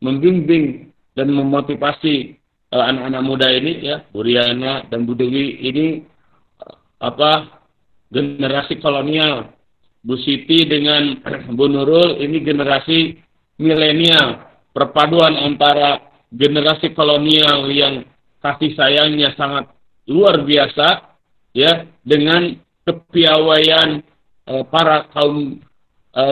membimbing dan memotivasi anak-anak muda ini ya, Bu Riana dan Bu Dewi ini generasi kolonial. Bu Siti dengan Bu Nurul ini generasi milenial. Perpaduan antara generasi kolonial yang kasih sayangnya sangat luar biasa ya dengan kepiawaian para kaum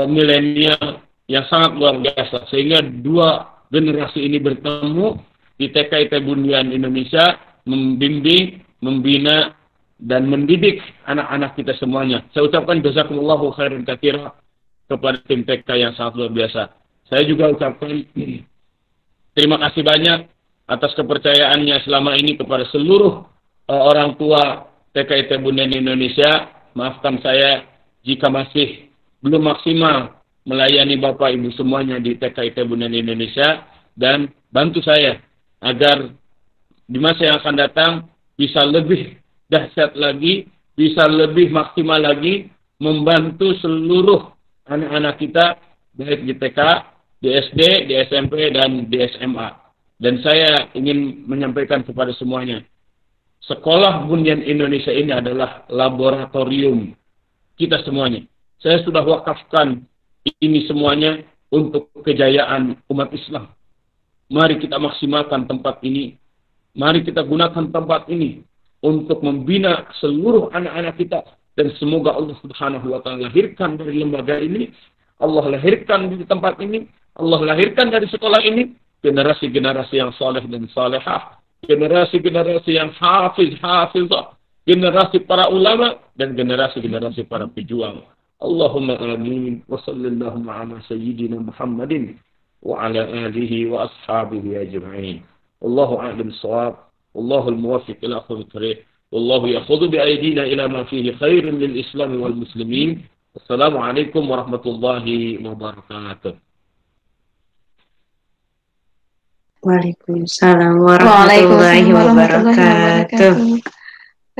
milenial yang sangat luar biasa, sehingga dua generasi ini bertemu di TKIT Bundian Indonesia, membimbing, membina dan mendidik anak-anak kita semuanya. Saya ucapkan jazakumullahu khairan katsira kepada tim TK yang sangat luar biasa. Saya juga ucapkan terima kasih banyak atas kepercayaannya selama ini kepada seluruh orang tua TKIT Bundian Indonesia. Maafkan saya jika masih belum maksimal melayani Bapak Ibu semuanya di TKIT Bundian Indonesia, dan bantu saya agar di masa yang akan datang bisa lebih dahsyat lagi, bisa lebih maksimal lagi membantu seluruh anak-anak kita baik di TK, di SD, di SMP, dan di SMA. Dan saya ingin menyampaikan kepada semuanya, Sekolah Bundian Indonesia ini adalah laboratorium kita semuanya. Saya sudah wakafkan ini semuanya untuk kejayaan umat Islam. Mari kita maksimalkan tempat ini. Mari kita gunakan tempat ini untuk membina seluruh anak-anak kita. Dan semoga Allah Subhanahu wa Ta'ala lahirkan dari lembaga ini, Allah lahirkan di tempat ini, Allah lahirkan dari sekolah ini generasi-generasi yang saleh dan salehah, generasi-generasi yang hafizah, generasi para ulama, dan generasi-generasi para pejuang. Allahumma amin wa sallallahu ala sayyidina Muhammadin wa ala alihi wa ashabihi ajma'in. Allahu a'lam bissawab, wallahu al-muwaffiq ila akhir tariq, wallahu ya'khudhu bi aydina ila ma fihi khairun lil Islam wal muslimin. Assalamualaikum warahmatullahi wabarakatuh.
Waalaikumsalam warahmatullahi wabarakatuh.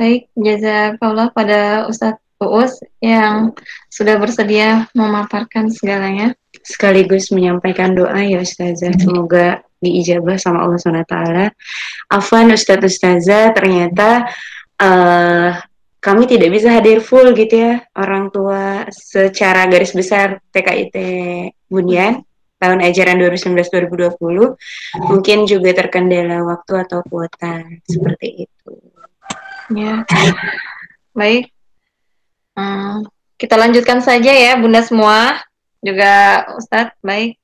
Baik, jazakallah pada Ustadz Uus yang sudah bersedia memaparkan segalanya.
Sekaligus menyampaikan doa ya Ustazah, semoga diijabah sama Allah SWT. Afwan Ustadz Ustazah, ternyata kami tidak bisa hadir full gitu ya, orang tua secara garis besar TKIT Bundian tahun ajaran 2019-2020 mungkin juga terkendala waktu atau kuota seperti itu.
Ya, baik. Kita lanjutkan saja ya Bunda semua, juga Ustadz. Baik.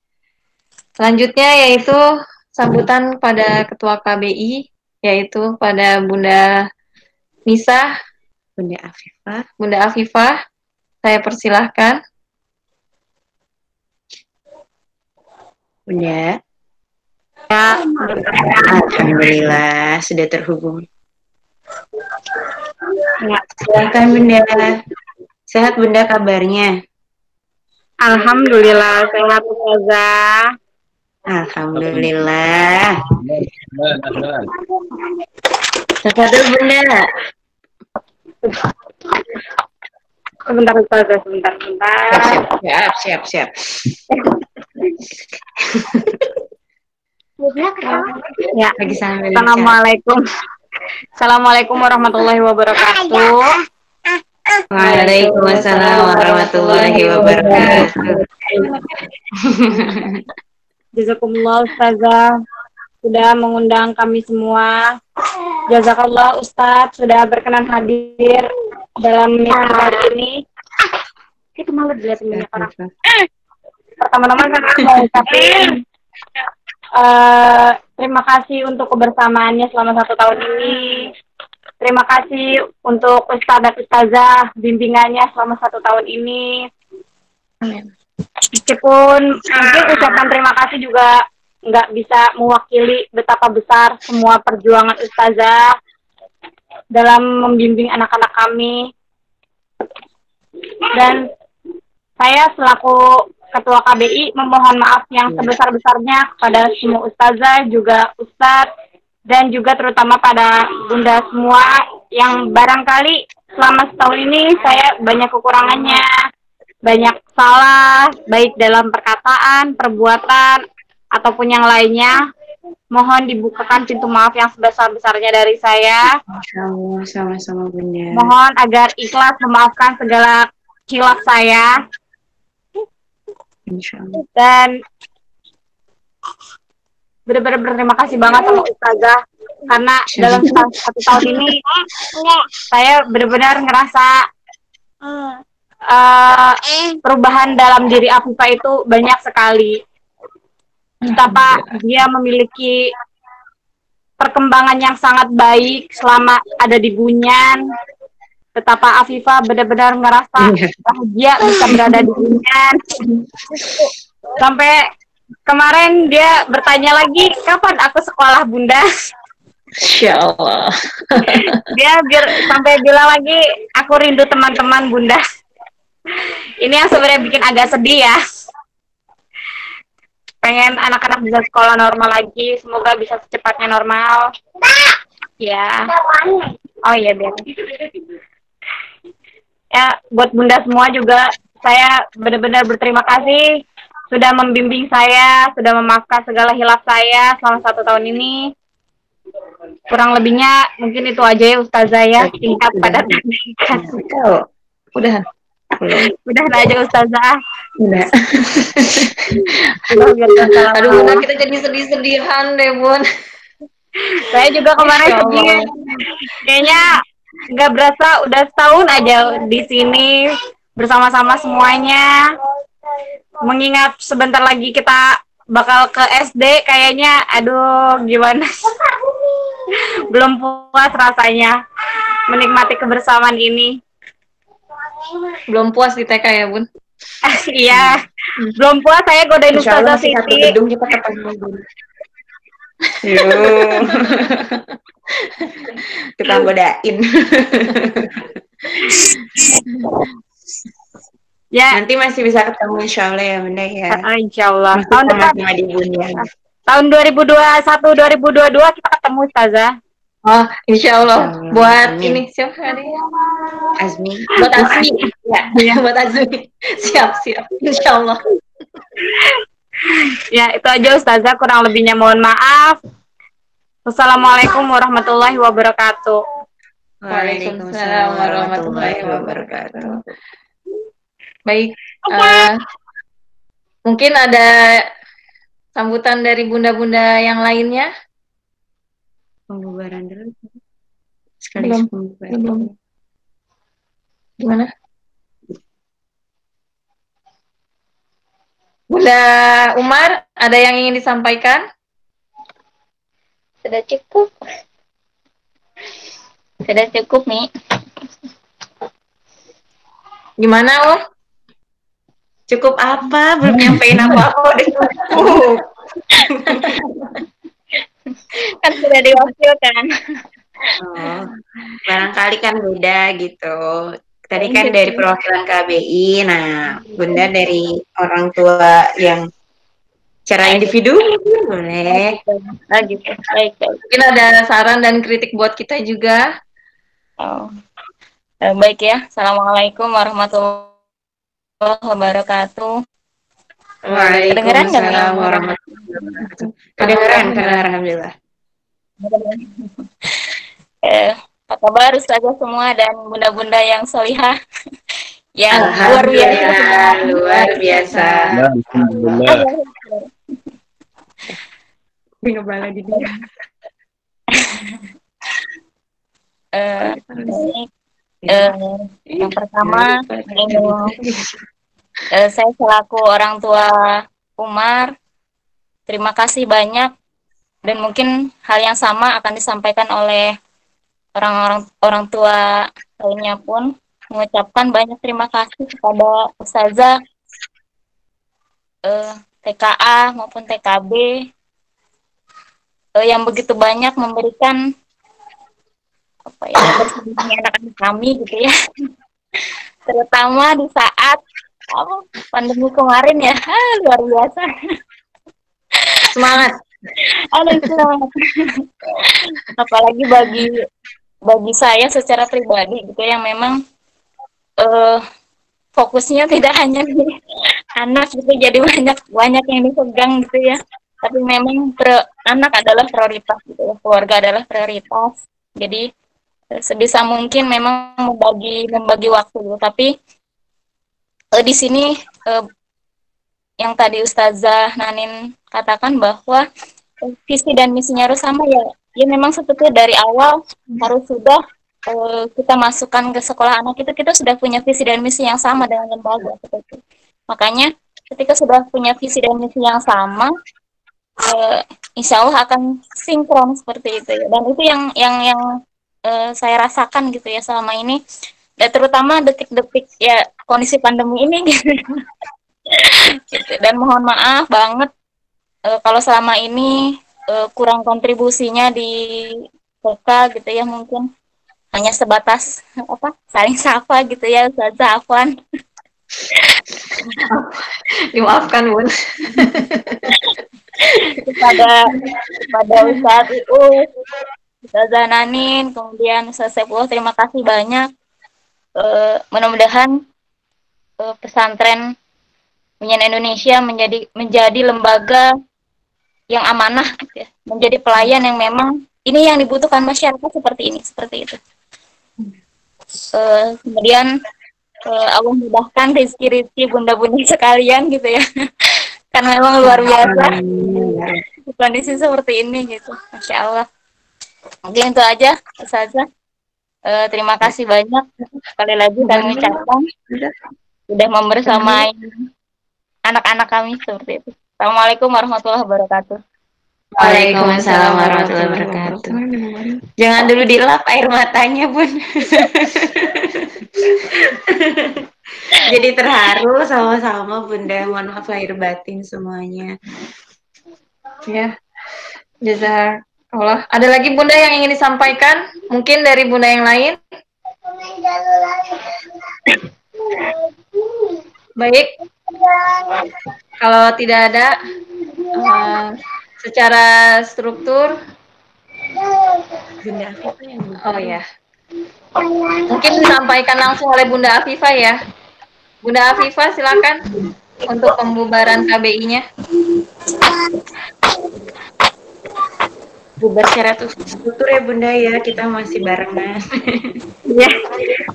Selanjutnya yaitu sambutan pada Ketua KBI, yaitu pada Bunda Nisa, Bunda Afifah. Saya persilahkan.
Bunda. Ya, alhamdulillah sudah terhubung. Ya, silakan Bunda. Sehat Bunda kabarnya?
Alhamdulillah sehat Ustazah.
Alhamdulillah. Sehat Bunda.
Sebentar Ustazah, sebentar.
Siap.
Ya, Assalamualaikum warahmatullahi wabarakatuh.
Waalaikumsalam warahmatullahi wabarakatuh.
Jazakumullah Ustazah sudah mengundang kami semua. Jazakallah Ustadz sudah berkenan hadir dalam mimbar ini. Itu malu dilihat banyak orang. Pertama-tama saya mau ucapin terima kasih untuk kebersamaannya selama 1 tahun ini. Terima kasih untuk Ustadz dan Ustazah bimbingannya selama 1 tahun ini. Meskipun mungkin ucapan terima kasih juga nggak bisa mewakili betapa besar semua perjuangan Ustazah dalam membimbing anak-anak kami. Dan saya selaku Ketua KBI memohon maaf yang sebesar-besarnya kepada semua Ustazah, juga Ustadz, dan juga terutama pada Bunda semua yang barangkali selama setahun ini saya banyak kekurangannya, banyak salah, baik dalam perkataan, perbuatan, ataupun yang lainnya. Mohon dibukakan pintu maaf yang sebesar-besarnya dari saya.
Insyaallah, sama-sama Bunda.
Mohon agar ikhlas memaafkan segala khilaf saya.
Insyaallah.
Dan benar-benar berterima kasih banget sama Ustazah. Karena dalam 1 tahun ini, saya benar-benar ngerasa perubahan dalam diri Afifah itu banyak sekali. Betapa dia memiliki perkembangan yang sangat baik selama ada di Bunyan. Betapa Afifah benar-benar ngerasa bahagia bisa berada di Bunyan. Sampai kemarin dia bertanya lagi, kapan aku sekolah Bunda?
Insyaallah.
Dia sampai bilang lagi, aku rindu teman-teman Bunda. Ini yang sebenarnya bikin agak sedih ya. Pengen anak-anak bisa sekolah normal lagi, semoga bisa secepatnya normal. Ya. Oh iya, biar. Ya, buat Bunda semua juga saya benar-benar berterima kasih sudah membimbing saya, sudah memaafkan segala hilaf saya selama 1 tahun ini. Kurang lebihnya mungkin itu aja ya Ustazah ya, singkat padat dan ringkas.
Udah.
Udah aja Ustazah.
Udah.
Aduh Bunda, kita jadi sedih-sedihan deh Bun.
Saya juga kemarin sedih. Kayaknya nggak berasa udah setahun aja di sini bersama-sama semuanya. Mengingat sebentar lagi kita bakal ke SD, kayaknya aduh gimana. Belum puas rasanya menikmati kebersamaan ini.
Belum puas di TK ya Bun?
Iya, belum puas saya godain Ustazah Siti.
Gedung kita ketemu. Kita godain.
Ya,
nanti masih bisa ketemu insyaallah ya Bunda ya.
Insyaallah.
Tahun depan di Bunyan.
Tahun 2021 2022 kita ketemu Ustazah.
Oh, insyaallah. Buat ini siapa nih?
Azmi.
Buat Azmi. Ya, buat Azmi. Siap. Insyaallah.
Ya, itu aja Ustazah, kurang lebihnya mohon maaf. Wassalamualaikum warahmatullahi wabarakatuh.
Waalaikumsalam warahmatullahi wabarakatuh. Baik, mungkin ada sambutan dari bunda-bunda yang lainnya.
Pembubaran dulu.
Belum. Gimana? Bunda Umar, ada yang ingin disampaikan?
Sudah cukup. Sudah cukup, Mi.
Gimana, Oh?
Cukup apa? Belum nyampein apa-apa udah cukup.
Kan sudah diwakilkan.
Oh, barangkali kan beda gitu. Tadi kan dari perwakilan KBI, nah Bunda dari orang tua yang secara individu boleh.
Gitu. Baik.
Mungkin ada saran dan kritik buat kita juga.
Oh. Baik ya. Assalamualaikum warahmatullahi wabarakatuh.
Waalaikumsalam warahmatullahi wabarakatuh. Kedengeran, alhamdulillah.
Apa kabar Ustazah semua dan bunda-bunda yang solihah yang
luar biasa.
Alhamdulillah.
Bala di dia.
Yang pertama saya selaku orang tua Umar, terima kasih banyak, dan mungkin hal yang sama akan disampaikan oleh orang tua lainnya pun, mengucapkan banyak terima kasih kepada Ustazah TKA maupun TKB yang begitu banyak memberikan bersama anak-anak kami gitu ya, terutama di saat pandemi kemarin ya. Luar biasa.
Semangat.
Semangat. Apalagi bagi saya secara pribadi gitu yang memang fokusnya tidak hanya di anak gitu, jadi banyak yang dipegang gitu ya. tapi memang anak adalah prioritas gitu ya, keluarga adalah prioritas. Jadi sebisa mungkin memang membagi waktu dulu. Tapi di sini yang tadi Ustazah Nanin katakan bahwa visi dan misinya harus sama ya. Ya memang sebetulnya dari awal harus sudah kita masukkan ke sekolah anak itu kita sudah punya visi dan misi yang sama dengan lembaga seperti itu. Makanya ketika sudah punya visi dan misi yang sama, insya Allah akan sinkron seperti itu ya. Dan itu yang saya rasakan gitu ya selama ini. Dan terutama detik-detik ya kondisi pandemi ini gitu. Gitu. Dan mohon maaf banget kalau selama ini kurang kontribusinya di TK gitu ya, mungkin hanya sebatas saling sapa gitu ya Ustazah Afwan.
Dimaafkan Bun.
kepada Ustaz Ius, Ustazah Nanin, kemudian Ustaz Saifullah, terima kasih banyak. Mudah-mudahan pesantren Bunyan Indonesia menjadi lembaga yang amanah gitu ya, menjadi pelayan yang memang ini yang dibutuhkan masyarakat seperti itu. Kemudian Allah mudahkan rezeki bunda-bunda sekalian gitu ya. Karena memang luar biasa kondisi seperti ini gitu, Masya Allah. Mungkin itu aja Ustazah. Terima kasih banyak sekali lagi kami ucapkan sudah membersamai anak-anak kami seperti itu. Assalamualaikum warahmatullahi wabarakatuh.
Waalaikumsalam warahmatullahi wabarakatuh. Jangan dulu dilap air matanya Bun. Jadi terharu sama-sama Bunda. Mohon maaf lahir batin semuanya.
Ya, jazakallah. Ada lagi Bunda yang ingin disampaikan? Mungkin dari Bunda yang lain? Baik. Kalau tidak ada, secara struktur,
Bunda Afifah yang
oh ya, mungkin disampaikan langsung oleh Bunda Afifah ya. Bunda Afifah silakan untuk pembubaran KBI-nya.
Bubar secara struktur ya Bunda ya, kita masih barengan.
Iya,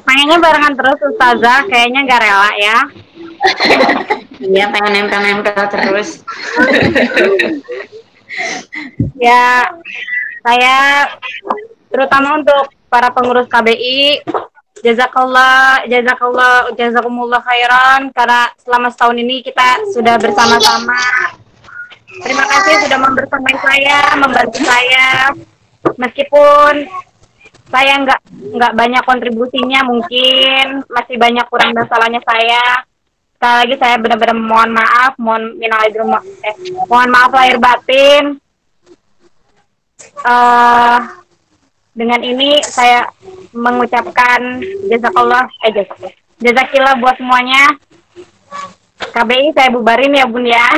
pengennya barengan terus Ustazah, kayaknya nggak rela ya.
Iya, pengen nempel-nempel terus.
Ya, saya terutama untuk para pengurus KBI, jazakumullah khairan karena selama setahun ini kita sudah bersama-sama. Terima kasih sudah membersamai saya, membantu saya, meskipun saya nggak banyak kontribusinya, mungkin masih banyak kurang dan salahnya saya. Sekali lagi saya benar-benar mohon maaf, mohon maaf lahir batin. Dengan ini saya mengucapkan jazakillah buat semuanya. KBI saya bubarin ya Bun ya.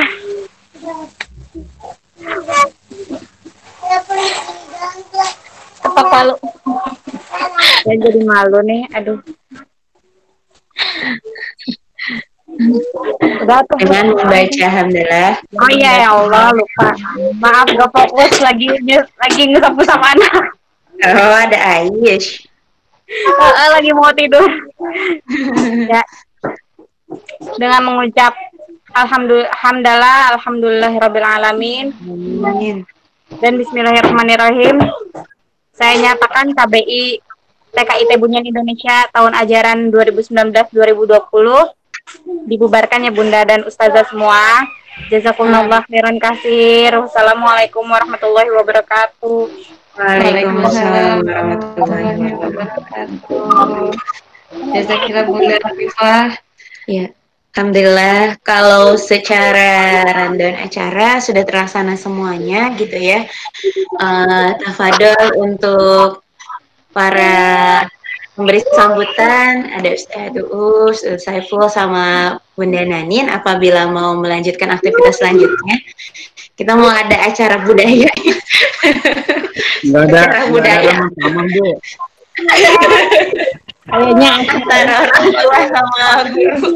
Kepak palu.
Saya jadi malu nih, aduh. Udah tuh.
Dengan membaca alhamdulillah.
Oh iya ya Allah, lupa. Maaf gak fokus lagi ngesapu sama anak.
Oh, ada Aish.
Lagi mau tidur. Ya. Dengan mengucap alhamdulillahirabbil alamin.
Amin.
Dan bismillahirrahmanirrahim. Saya nyatakan KBI TKIT Bunyan Indonesia tahun ajaran 2019-2020 dibubarkan ya Bunda dan Ustazah semua. Jazakumullah khairan katsir. Wassalamualaikum warahmatullahi wabarakatuh.
Waalaikumsalam warahmatullahi wabarakatuh.
Jazakillah Bunda Afifah.
Ya, alhamdulillah kalau secara rundown acara sudah terlaksana semuanya gitu ya. Tafadhol untuk para memberi sambutan ada Ustaz Uus, Saiful sama Bunda Nanin apabila mau melanjutkan aktivitas selanjutnya. Kita mau ada acara budaya.
Nggak ada
budaya.
Aman, Bu.
Kayaknya
antara orang tua sama guru.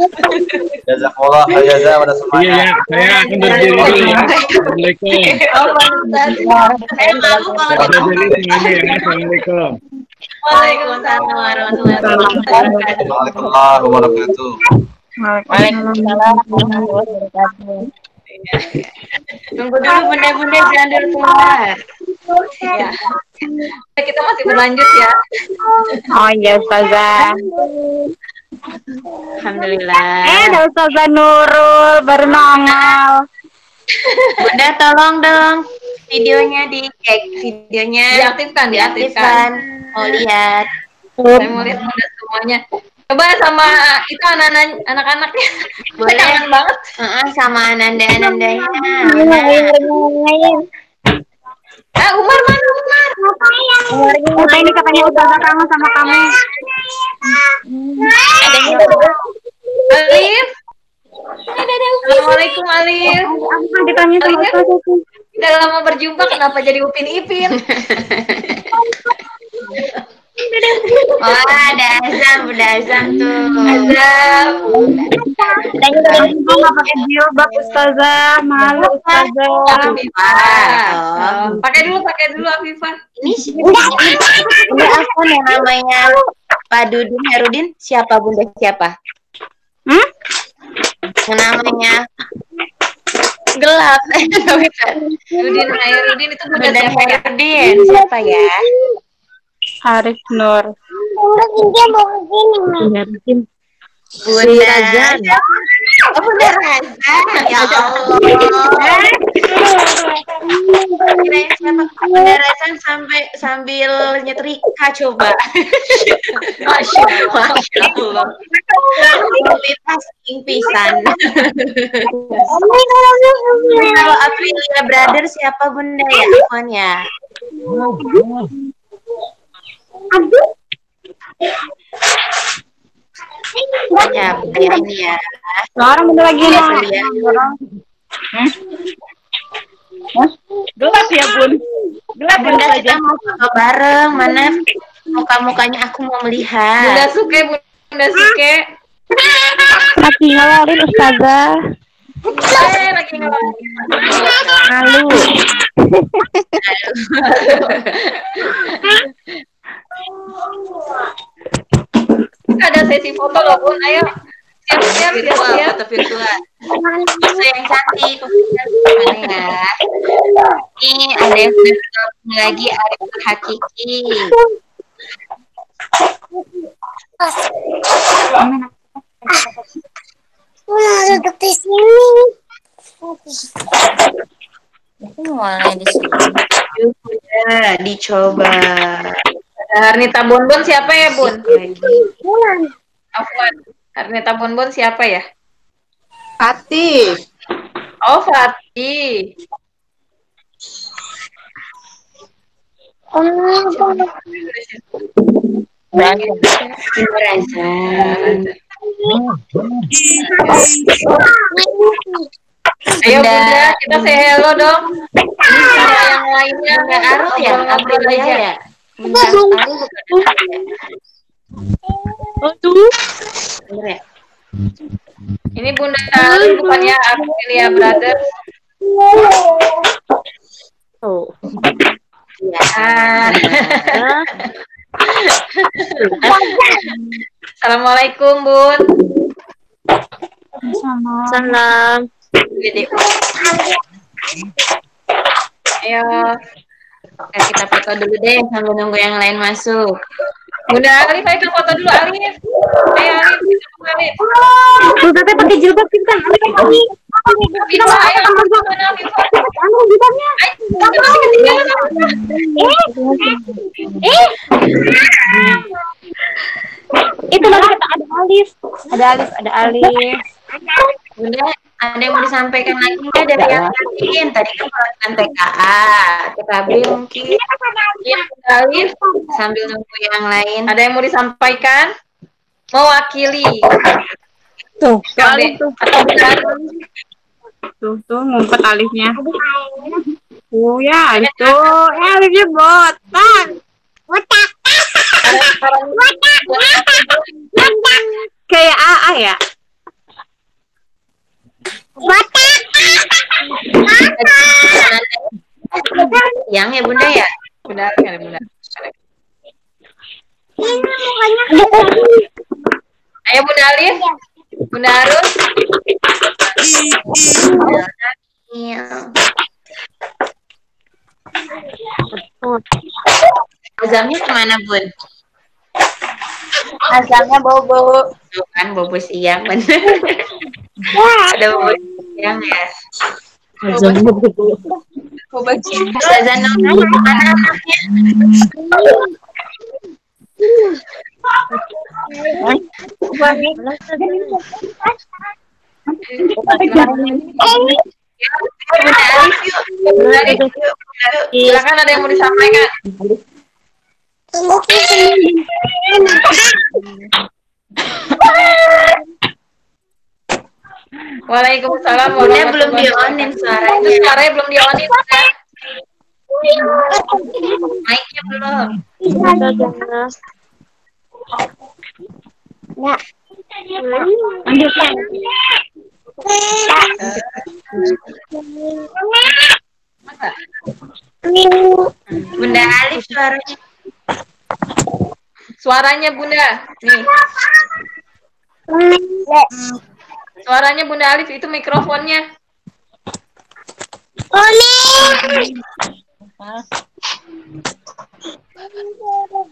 Jazakallah khairan pada semuanya.
Iya, saya akan berdiri dulu ya. Assalamualaikum.
Saya malu kalau
Berdiri semuanya ya. Assalamualaikum.
Waalaikumsalam warahmatullahi wabarakatuh.
Waalaikumsalam wabarakatuh.
Waalaikumsalam warahmatullahi wabarakatuh.
Tunggu dulu bunda-bunda, jangan dulu keluar.
Ya. Kita masih berlanjut ya.
Oh iya Ustazah.
Alhamdulillah.
Ada Ustazah Nurul baru nongol.
Bunda tolong dong videonya dicek, videonya
Diaktifkan.
Mau lihat.
Saya mau lihat bunda semuanya. Coba sama itu anak-anaknya.
Boleh.
Kangen banget.
Sama ananda-anandanya.
Umar mana Umar?
Umar ini katanya Ustazah kangen sama kamu.
Alif. Assalamualaikum Alif.
Aku ditanya sama Ustazah.
Udah lama berjumpa, kenapa jadi Upin Ipin?
Wah, ada azam tuh.
Azam.
Tanya tadi nggak pakai jilbab Ustazah, malu Ustazah.
Pakai dulu Afifah.
Ini apa yang namanya Pak Dudun Herudin? Siapa bunda siapa? Yang namanya gelap.
Dudin Herudin itu bunda
Bunda
siapa ya?
Herudin siapa ya?
Haris Nur.
Bunda Razan. Oh, Bunda Razan. Ya Allah. Kirain siapa? Bunda Razan sambil nyetrika coba. Masya Allah. Multitasking pisan. Kalau Aprilia Brother siapa bunda ya? Afwan ya. Ya, ini ya.
Orang udah lagi
Ya,
gelap ya bun. Gelap
bunda kita mau foto bareng. Mana muka-mukanya aku mau melihat.
Bunda Suke.
Lagi ngelarin Ustazah.
Lagi ngelarin.
Malu.
Ada sesi foto loh bun, ayo siap.
Foto virtual. Foto yang cantik, mana ya? Ini ada yang lagi Arif Hakiki.
Duduk di sini. Mulai di sini.
Ya, dicoba.
Harnita Bonbon siapa ya bun? Afwan. Harnita Bonbon siapa ya?
Fatih.
Oh Fatih. Ayo bunda, kita say hello dong. Sama yang lainnya.
Bunda Aru ya? Aprilia ya? Bunda Aru bukan ya?
Ini Bunda Aru bukannya Aprilia Brothers.
Oh. Ya.
Assalamualaikum Bun.
Salam.
Ayo.
Kita foto dulu deh sambil nunggu yang lain masuk.
Bunda Alif, ayo kita foto dulu Alif. Ayo Alif, kita foto Alif.
Ustazah pakai jilbab kita.
Kita ayo foto mana Viva?
Jilbabnya. Itu lagi kata ada Alif. Ada Alif.
Bunda, ada yang mau disampaikan lagi nggak dari yang lain? Tadi kan perwakilan TKA, TKB mungkin.
Iya, Bunda Alif.
Sambil nunggu yang lain.
Ada yang mau disampaikan? Mewakili.
Tuh,
Alif tuh. Atau Bunda Alif?
Tuh ngumpet Alifnya. Oh ya, itu Alifnya botak. Kayak AA ya.
Yang ya Bunda ya?
Benar kali Bunda. Ayo Bunda Alif, Bunda Arus.
Iya. Azamnya kemana Bun?
Azamnya bobo.
Kan bobo siang bener. Ada bobo siang ya.
Azamnya bobo.
Bobo siang.
Azan mana anaknya? Bunda Alif yuk. Bunda Alif yuk.
Silakan, ada yang mau disampaikan. Waalaikumsalam.
Bunda belum di-onin suaranya.
Suaranya belum di-onin.
Mic-nya belum. Bunda Alif suaranya.
Suaranya Bunda. Nih. Suaranya Bunda Alif itu mikrofonnya.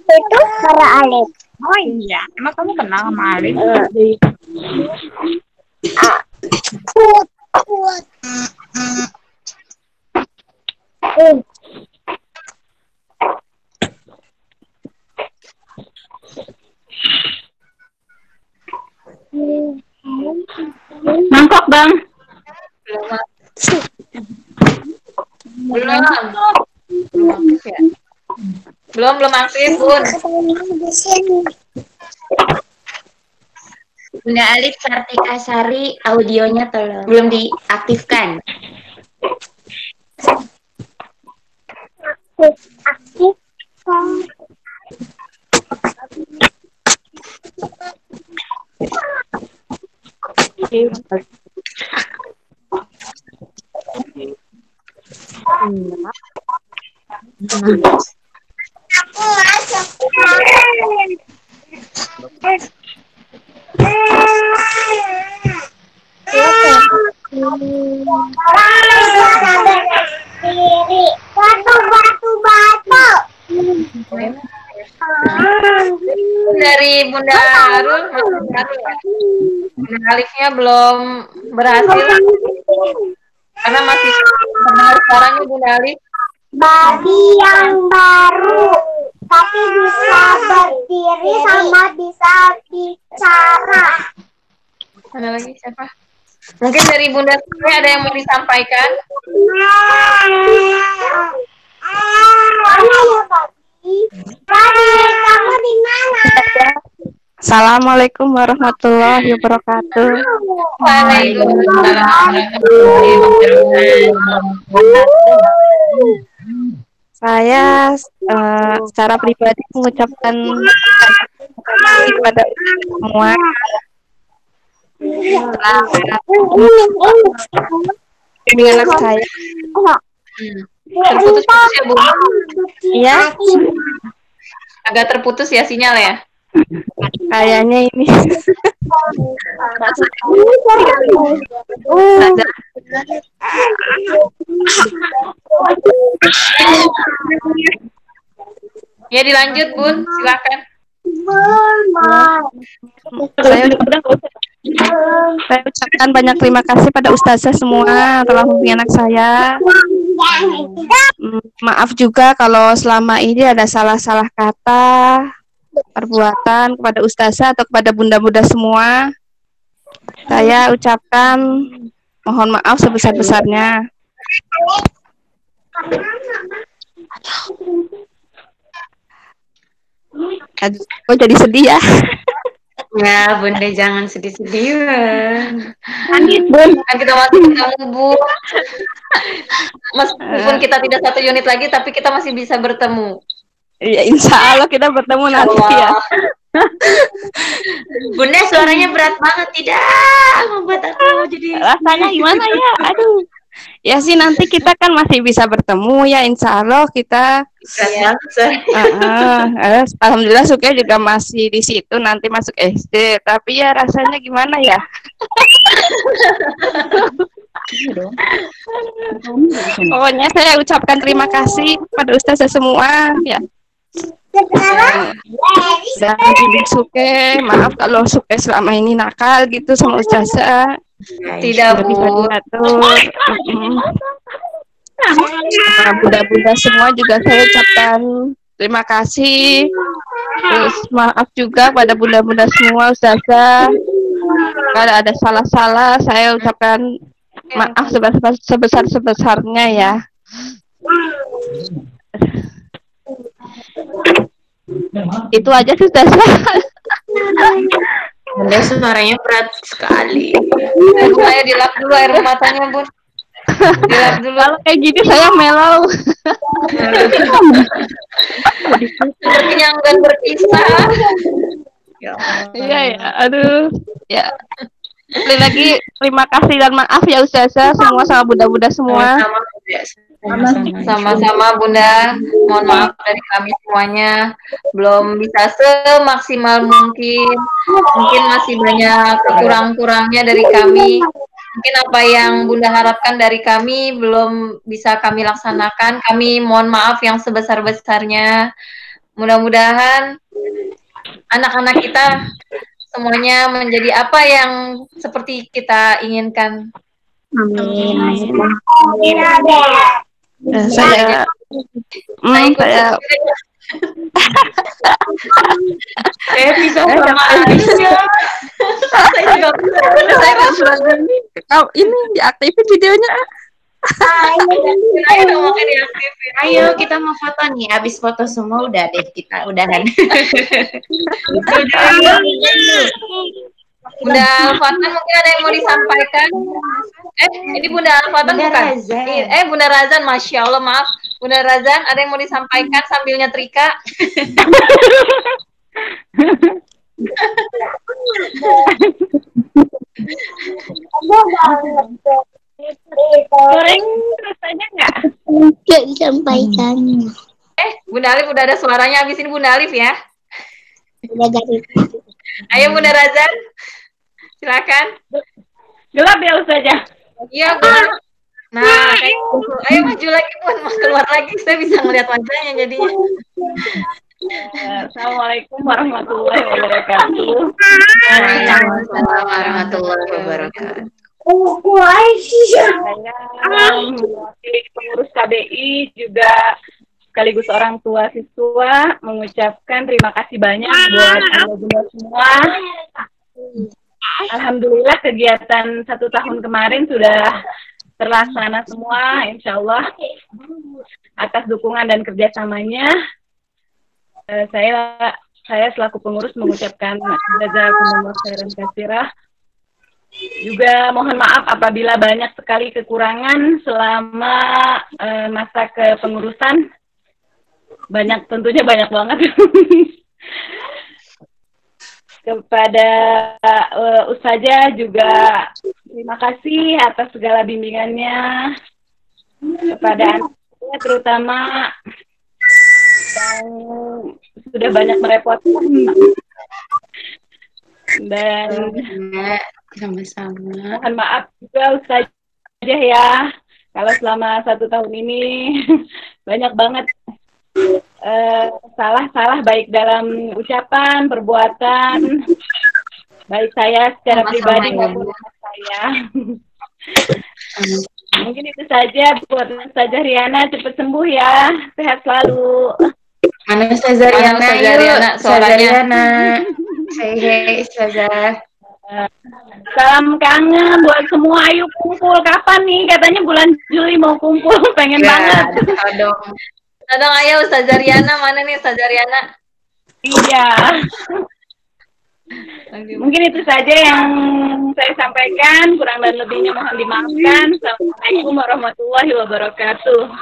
Itu suara Alif. Oh iya, emang kamu kenal sama Alif?
Mangkok Bang.
Belum. Belum aktif Bun.
Bunda Alif Kartika Sari audionya tolong. Belum diaktifkan.
Dari Bunda Arul, Bunda Alifnya belum berhasil karena masih mendengar suaranya Bunda Alif.
Babi yang baru, tapi bisa berdiri sama bisa bicara.
Ada lagi siapa? Mungkin dari Bunda Sri ada yang mau disampaikan?
Kamu di mana?
Assalamualaikum warahmatullahi wabarakatuh.
Waalaikumsalam warahmatullahi wabarakatuh.
Saya secara pribadi mengucapkan terima kasih kepada semua bimbingan anak saya.
Terputus-putus ya Bu?
Iya,
Agak terputus ya sinyal ya?
kayaknya ini.
Ya dilanjut Bun, silakan.
Saya ucapkan banyak terima kasih pada ustazah semua telah membimbing anak saya. Maaf juga kalau selama ini ada salah-salah kata, perbuatan kepada ustazah atau kepada bunda-bunda semua. Saya ucapkan mohon maaf sebesar-besarnya. Aduh, kok jadi sedih ya?
Ya, Bunda jangan sedih-sedih.
Bun, kita masih ketemu Bu. Meskipun kita tidak satu unit lagi, tapi kita masih bisa bertemu.
Ya insya Allah kita bertemu nanti ya.
Bunda suaranya berat banget, tidak membuat aku jadi
Rasanya gimana ya? Aduh. Ya sih nanti kita kan masih bisa bertemu ya insya Allah kita.
berat banget.
Alhamdulillah Suka juga masih di situ nanti masuk SD. Tapi ya rasanya gimana ya? Pokoknya saya ucapkan terima kasih pada ustazah semua ya. Dan Suke, maaf kalau Suke selama ini nakal gitu sama ustazah.
Tidak, Bu.
Nah, bunda-bunda semua juga saya ucapkan terima kasih. Terus maaf juga pada bunda-bunda semua ustazah. Kalau ada salah-salah saya ucapkan maaf sebesar-besarnya ya. Itu aja sih ustazah.
Bunda suaranya berat sekali.
Saya dilap dulu air matanya, Bun. Dilap dulu.
Kalau kayak gini saya mellow.
Berkenyang dan berpisah.
Iya ya, aduh. Ya. Sekali lagi terima kasih dan maaf ya ustazah semua sama bunda-bunda semua.
Sama-sama Bunda, mohon maaf dari kami semuanya belum bisa semaksimal mungkin masih banyak kurang-kurangnya dari kami, mungkin apa yang Bunda harapkan dari kami belum bisa kami laksanakan, kami mohon maaf yang sebesar-besarnya. Mudah-mudahan anak-anak kita semuanya menjadi apa yang seperti kita inginkan.
Amin.
Saya
bisa sama Aisyah.
Ini diaktifin videonya.
Ayo kita mau foto nih. Habis foto semua udah deh kita udahan.
Bunda Alfatan mungkin ada yang mau disampaikan? Ini Bunda Alfatan bukan? Bunda Razan, Masya Allah, maaf. Bunda Razan, ada yang mau disampaikan sambil nyetrika?
Goreng rasanya nggak?
Nggak disampaikan.
Bunda Alif udah ada suaranya, habis ini Bunda Alif ya.
Udah garis.
Ayo Bunda Razan, silakan.
Gelap ya ustazah?
Iya gelap. Nah, kayak gitu. Ayo maju lagi Bun, mau keluar lagi, saya bisa ngeliat wajahnya jadinya.
Assalamualaikum warahmatullahi wabarakatuh.
Waalaikumsalam warahmatullahi wabarakatuh.
Saya mewakili pengurus KBI juga sekaligus orang tua siswa mengucapkan terima kasih banyak buat bunda semua. Alhamdulillah kegiatan 1 tahun kemarin sudah terlaksana semua, insya Allah atas dukungan dan kerjasamanya. Saya selaku pengurus mengucapkan jazakumullah khairan katsirah. Juga mohon maaf apabila banyak sekali kekurangan selama masa kepengurusan. Tentunya banyak banget. Kepada Ustazah juga terima kasih atas segala bimbingannya. Kepada anaknya terutama yang sudah banyak merepotkan. Dan
sama-sama.
Mohon maaf juga Ustazah ya, kalau selama 1 tahun ini banyak banget salah-salah baik dalam ucapan, perbuatan, baik saya secara pribadi maupun saya. Mungkin itu saja buat Ustazah Riana, cepat sembuh ya, sehat selalu.
Mana Ustazah Riana? Ustazah Riana. Hey Ustazah.
Salam kangen buat semua, ayo kumpul. Kapan nih? Katanya bulan Juli mau kumpul, pengen banget.
Tadong ayo Ustazah Riana, mana nih Ustazah Riana?
Iya. Mungkin itu saja yang saya sampaikan, kurang dan lebihnya mohon dimaafkan. Assalamualaikum warahmatullahi wabarakatuh.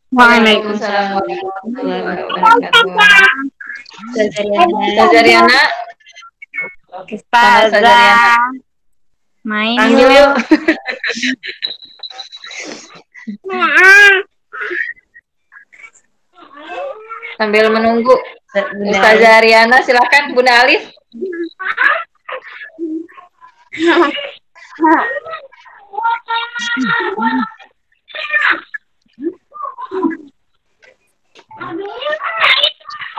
Waalaikumsalam warahmatullahi wabarakatuh. Ustazah Riana.
Ustazah. Main
Panggil yuk. Sambil menunggu Ustazah Riana, silakan Bunda Alif.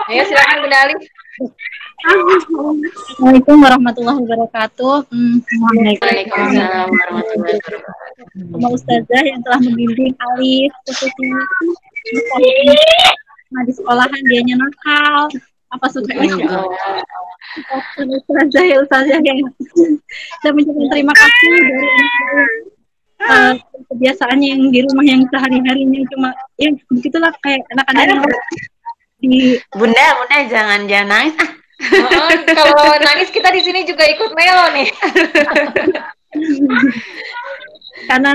Ayo silakan Bunda Alif.
Assalamualaikum warahmatullahi wabarakatuh.
Waalaikumsalam warahmatullahi wabarakatuh.
Sama Ustazah yang telah membimbing Alif khususnya di sekolahan dianya nakal. Apa suka Ustazah yang saya mengucapkan terima kasih dari kebiasaannya yang di rumah yang sehari-harinya cuma ya begitulah kayak anak-anak yang di
Bunda jangan nangis.
Kalau nangis kita di sini juga ikut melo nih.
karena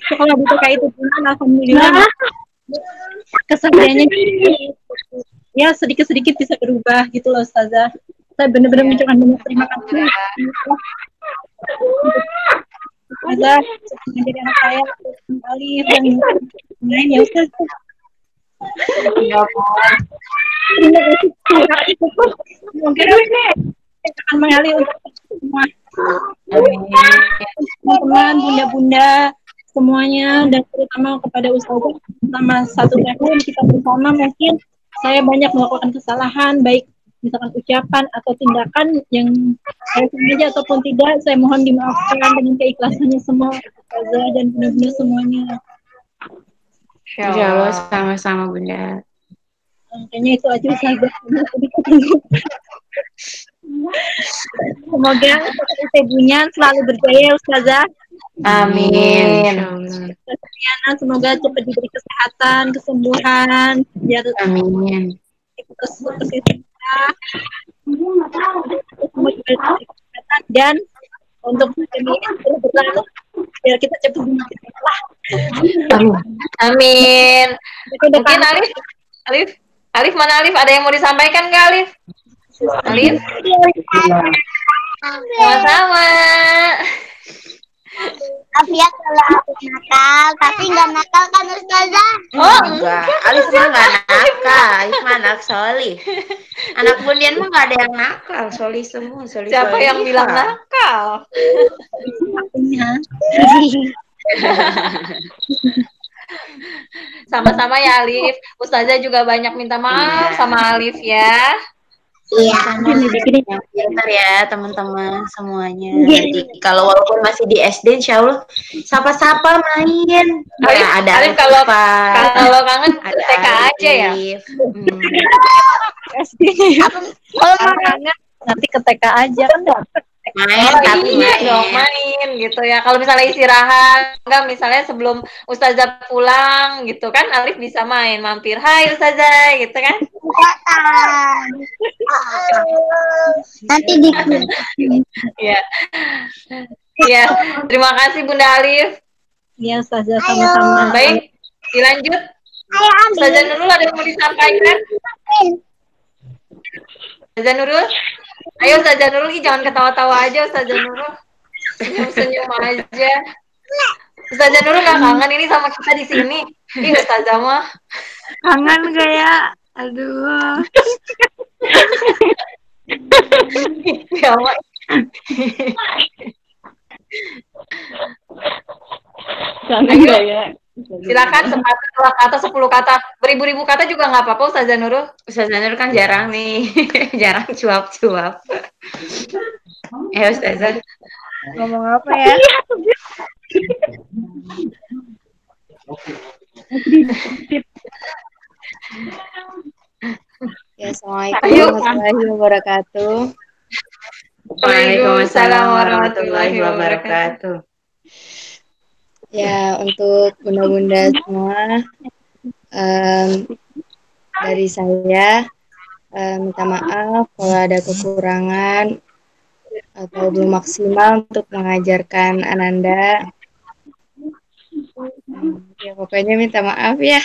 sekolah butuh kayak itu alhamdulillah kesehariannya ya sedikit-sedikit bisa berubah gitu loh Ustazah. Saya benar-benar mengucapkan banyak terima kasih Ustazah menjadi anak saya Alif dan lain ya Ustaz. Terima kasih. Mungkin akan mengalir untuk semua teman-teman, bunda-bunda semuanya dan terutama kepada Ustazah selama 1 tahun kita bersama mungkin saya banyak melakukan kesalahan baik misalkan ucapan atau tindakan yang saya sengaja ataupun tidak saya mohon dimaafkan dengan keikhlasannya semua Ustazah dan bunda-bunda semuanya.
Insya Allah sama-sama Bunda.
Kayaknya itu aja Ustazah. Semoga ibunya selalu berjaya Ustazah.
Amin.
Semoga cepat diberi kesehatan, kesembuhan, biar
amin.
Dan untuk pandemi ini berlalu biar kita cepat sekolah.
Amin. Mungkin Alif mana Alif? Ada yang mau disampaikan nggak Alif? Alif? Sama-sama.
Afia kalau aku nakal, tapi nggak nakal kan Ustazah?
Oh enggak, Alif mah nggak nakal, Alif mah anak solih. Anak bundian mah nggak ada yang nakal, solih semua, solih.
Siapa yang bilang nakal? Sama-sama ya Alif. Ustazah juga banyak minta maaf sama Alif ya.
Iya, pintar ya teman-teman semuanya. Jadi kalau walaupun masih di SD, insya Allah sapa-sapa main.
Alif,
ya, ada
Alif kalau kangen ada TK aja ya.
SD. Kalau kangen nanti ke TK aja kan
main tapi
main gitu ya. Kalau misalnya istirahat, enggak misalnya sebelum Ustazah pulang gitu kan, Alif bisa main mampir, hai Ustazah gitu kan.
Nanti di
ya. Ya, terima kasih Bunda Alif.
Iya Ustazah sama-sama.
Baik, dilanjut. Ustazah Nurul ada yang mau disampaikan? Ustazah Nurul? Ayo Ustazah Nurul, jangan ketawa-tawa aja Ustazah Nurul. Senyum-senyum aja. Ustazah Nurul nggak kangen ini sama kita di sini? Ih Ustazah mah.
Kangen gak ya? Aduh.
Ya Allah.
Kangen gak ya?
Silakan sepatah 2 kata 10 kata beribu-ribu kata juga nggak apa-apa Ustazah Nurul.
Ustazah Nurul kan jarang nih, jarang cuap-cuap. Ustazah
Ngomong apa ya?
Ya, assalamualaikum warahmatullahi wabarakatuh.
Waalaikumsalam warahmatullahi wabarakatuh.
Ya, untuk bunda-bunda semua, dari saya minta maaf kalau ada kekurangan atau belum maksimal untuk mengajarkan Ananda.
Ya pokoknya minta maaf ya.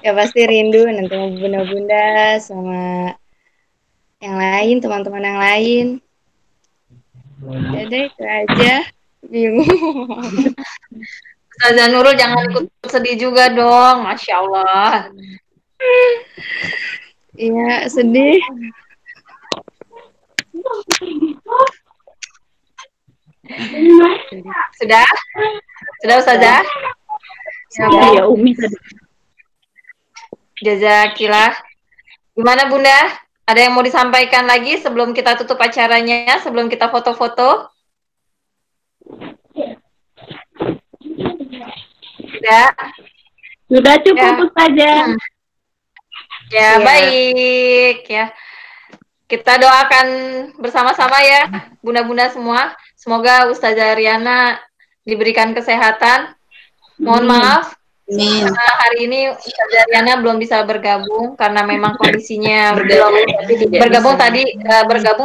Ya pasti rindu nanti sama bunda-bunda sama yang lain, teman-teman yang lain. Jadi itu aja. Bingung.
Ustazah Nurul jangan ikut sedih juga dong, Masya Allah.
Iya, sedih.
Sudah? Sudah Ustazah?
Ya, Umi tadi.
Jazakillah. Gimana Bunda? Ada yang mau disampaikan lagi sebelum kita tutup acaranya, sebelum kita foto-foto? Sudah?
Sudah cukup Ustazah.
Ya, baik ya. Kita doakan bersama-sama ya, bunda-bunda semua. Semoga Ustazah Riana diberikan kesehatan. Mohon maaf, karena hari ini Ustazah Riana belum bisa bergabung karena memang kondisinya bergabung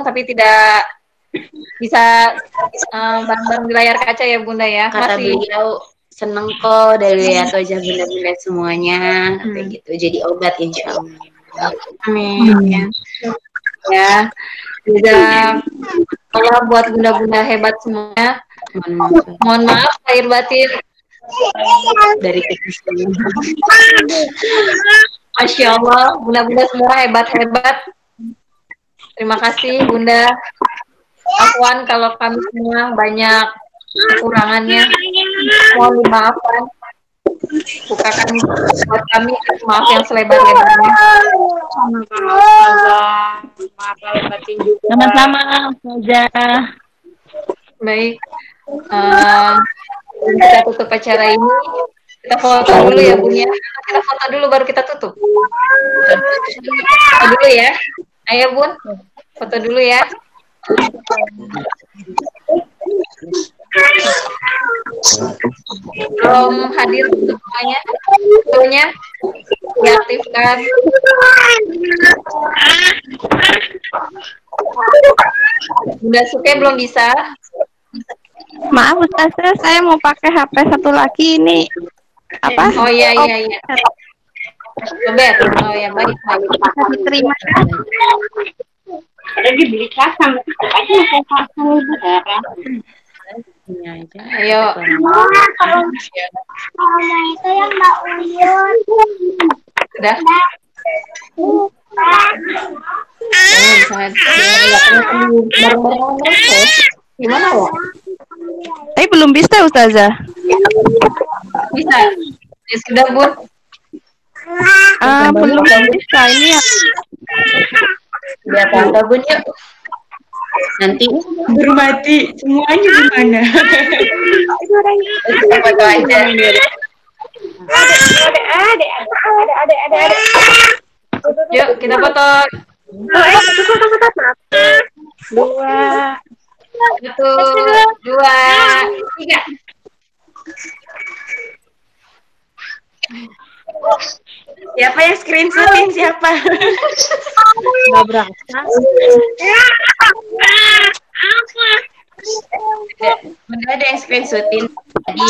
tapi tidak bisa bareng di layar kaca ya Bunda ya.
Kata beliau seneng kok dari lihat wajah bunda-bunda semuanya, kayak gitu. Jadi obat insya Allah.
Amin. Ya, Allah buat bunda-bunda hebat semuanya. Mohon maaf lahir batin
dari kita semua.
Masya Allah, bunda-bunda semua hebat-hebat. Terima kasih Bunda. Afwan kalau kami semua banyak kekurangannya. Mohon dimaafkan. Bukakan buat kami maaf yang selebar-lebarnya.
Maaf lahir batin juga.
Sama-sama Ustazah.
Baik. Kita tutup acara ini. Kita foto dulu ya Bun ya. Kita foto dulu baru kita tutup. Foto dulu ya. Ayo Bun. Foto dulu ya. Belum hadir semuanya. Fotonya diaktifkan. Bunda Suke belum bisa.
Maaf Ustazah, saya mau pakai HP satu lagi ini. Apa?
Oh iya. Robert. Oh ya baik.
Terima kasih.
Lagi beli kasang, aja saya pasang ibu darah.
Ayo.
Itu yang Mbak Uyun.
Sudah? Gimana ya?
Tapi belum bisa Ustazah.
Bisa. Ya sudah Bun.
Belum bisa ini ya.
Udah apa Bun yuk. Nanti baru mati semuanya gimana?
Kita foto aja. Yuk kita foto. 1, 2, 3.
Siapa yang screenshotin siapa?
Nggak berasa.
Ada yang screenshotin tadi.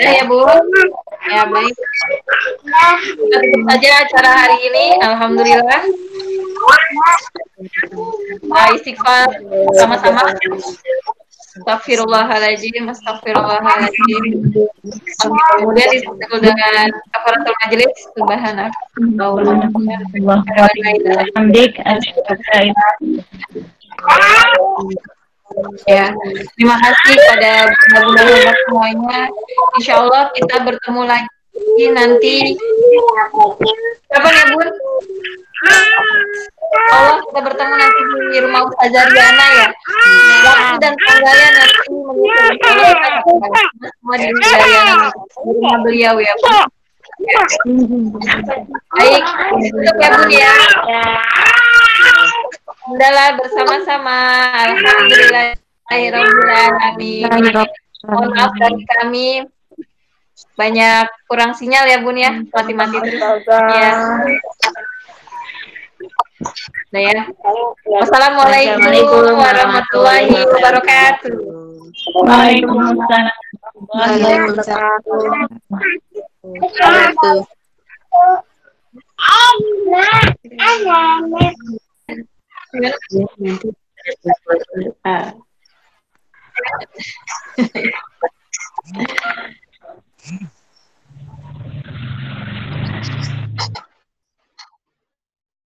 Ya Bu. Ya baik. Kita tutup saja acara hari ini. Alhamdulillah. Istighfar sama-sama. Astagfirullahaladzim, astagfirullahaladzim. Kemudian ditutup dengan kafaratul majelis. Subhanak. Ya, terima kasih pada bunda-bunda hebat semuanya. Insya Allah kita bertemu lagi nanti. Kapan ya Bun? Allah kita bertemu nanti di rumah Ustazah Riana ya. Waktu dan tanggalnya nanti menyusul. Kalau kita semua di rumah Riana, di rumah beliau ya Bun. Baik, tutup ya Bun ya. Udahlah bersama-sama. Alhamdulillahirobbilalamin. Mohon maaf dari kami banyak kurang sinyal ya Bun ya. Mati-mati terus. Ya. Nah ya. Wassalamualaikum warahmatullahi wabarakatuh.
Waalaikumsalam.
Waalaikumsalam.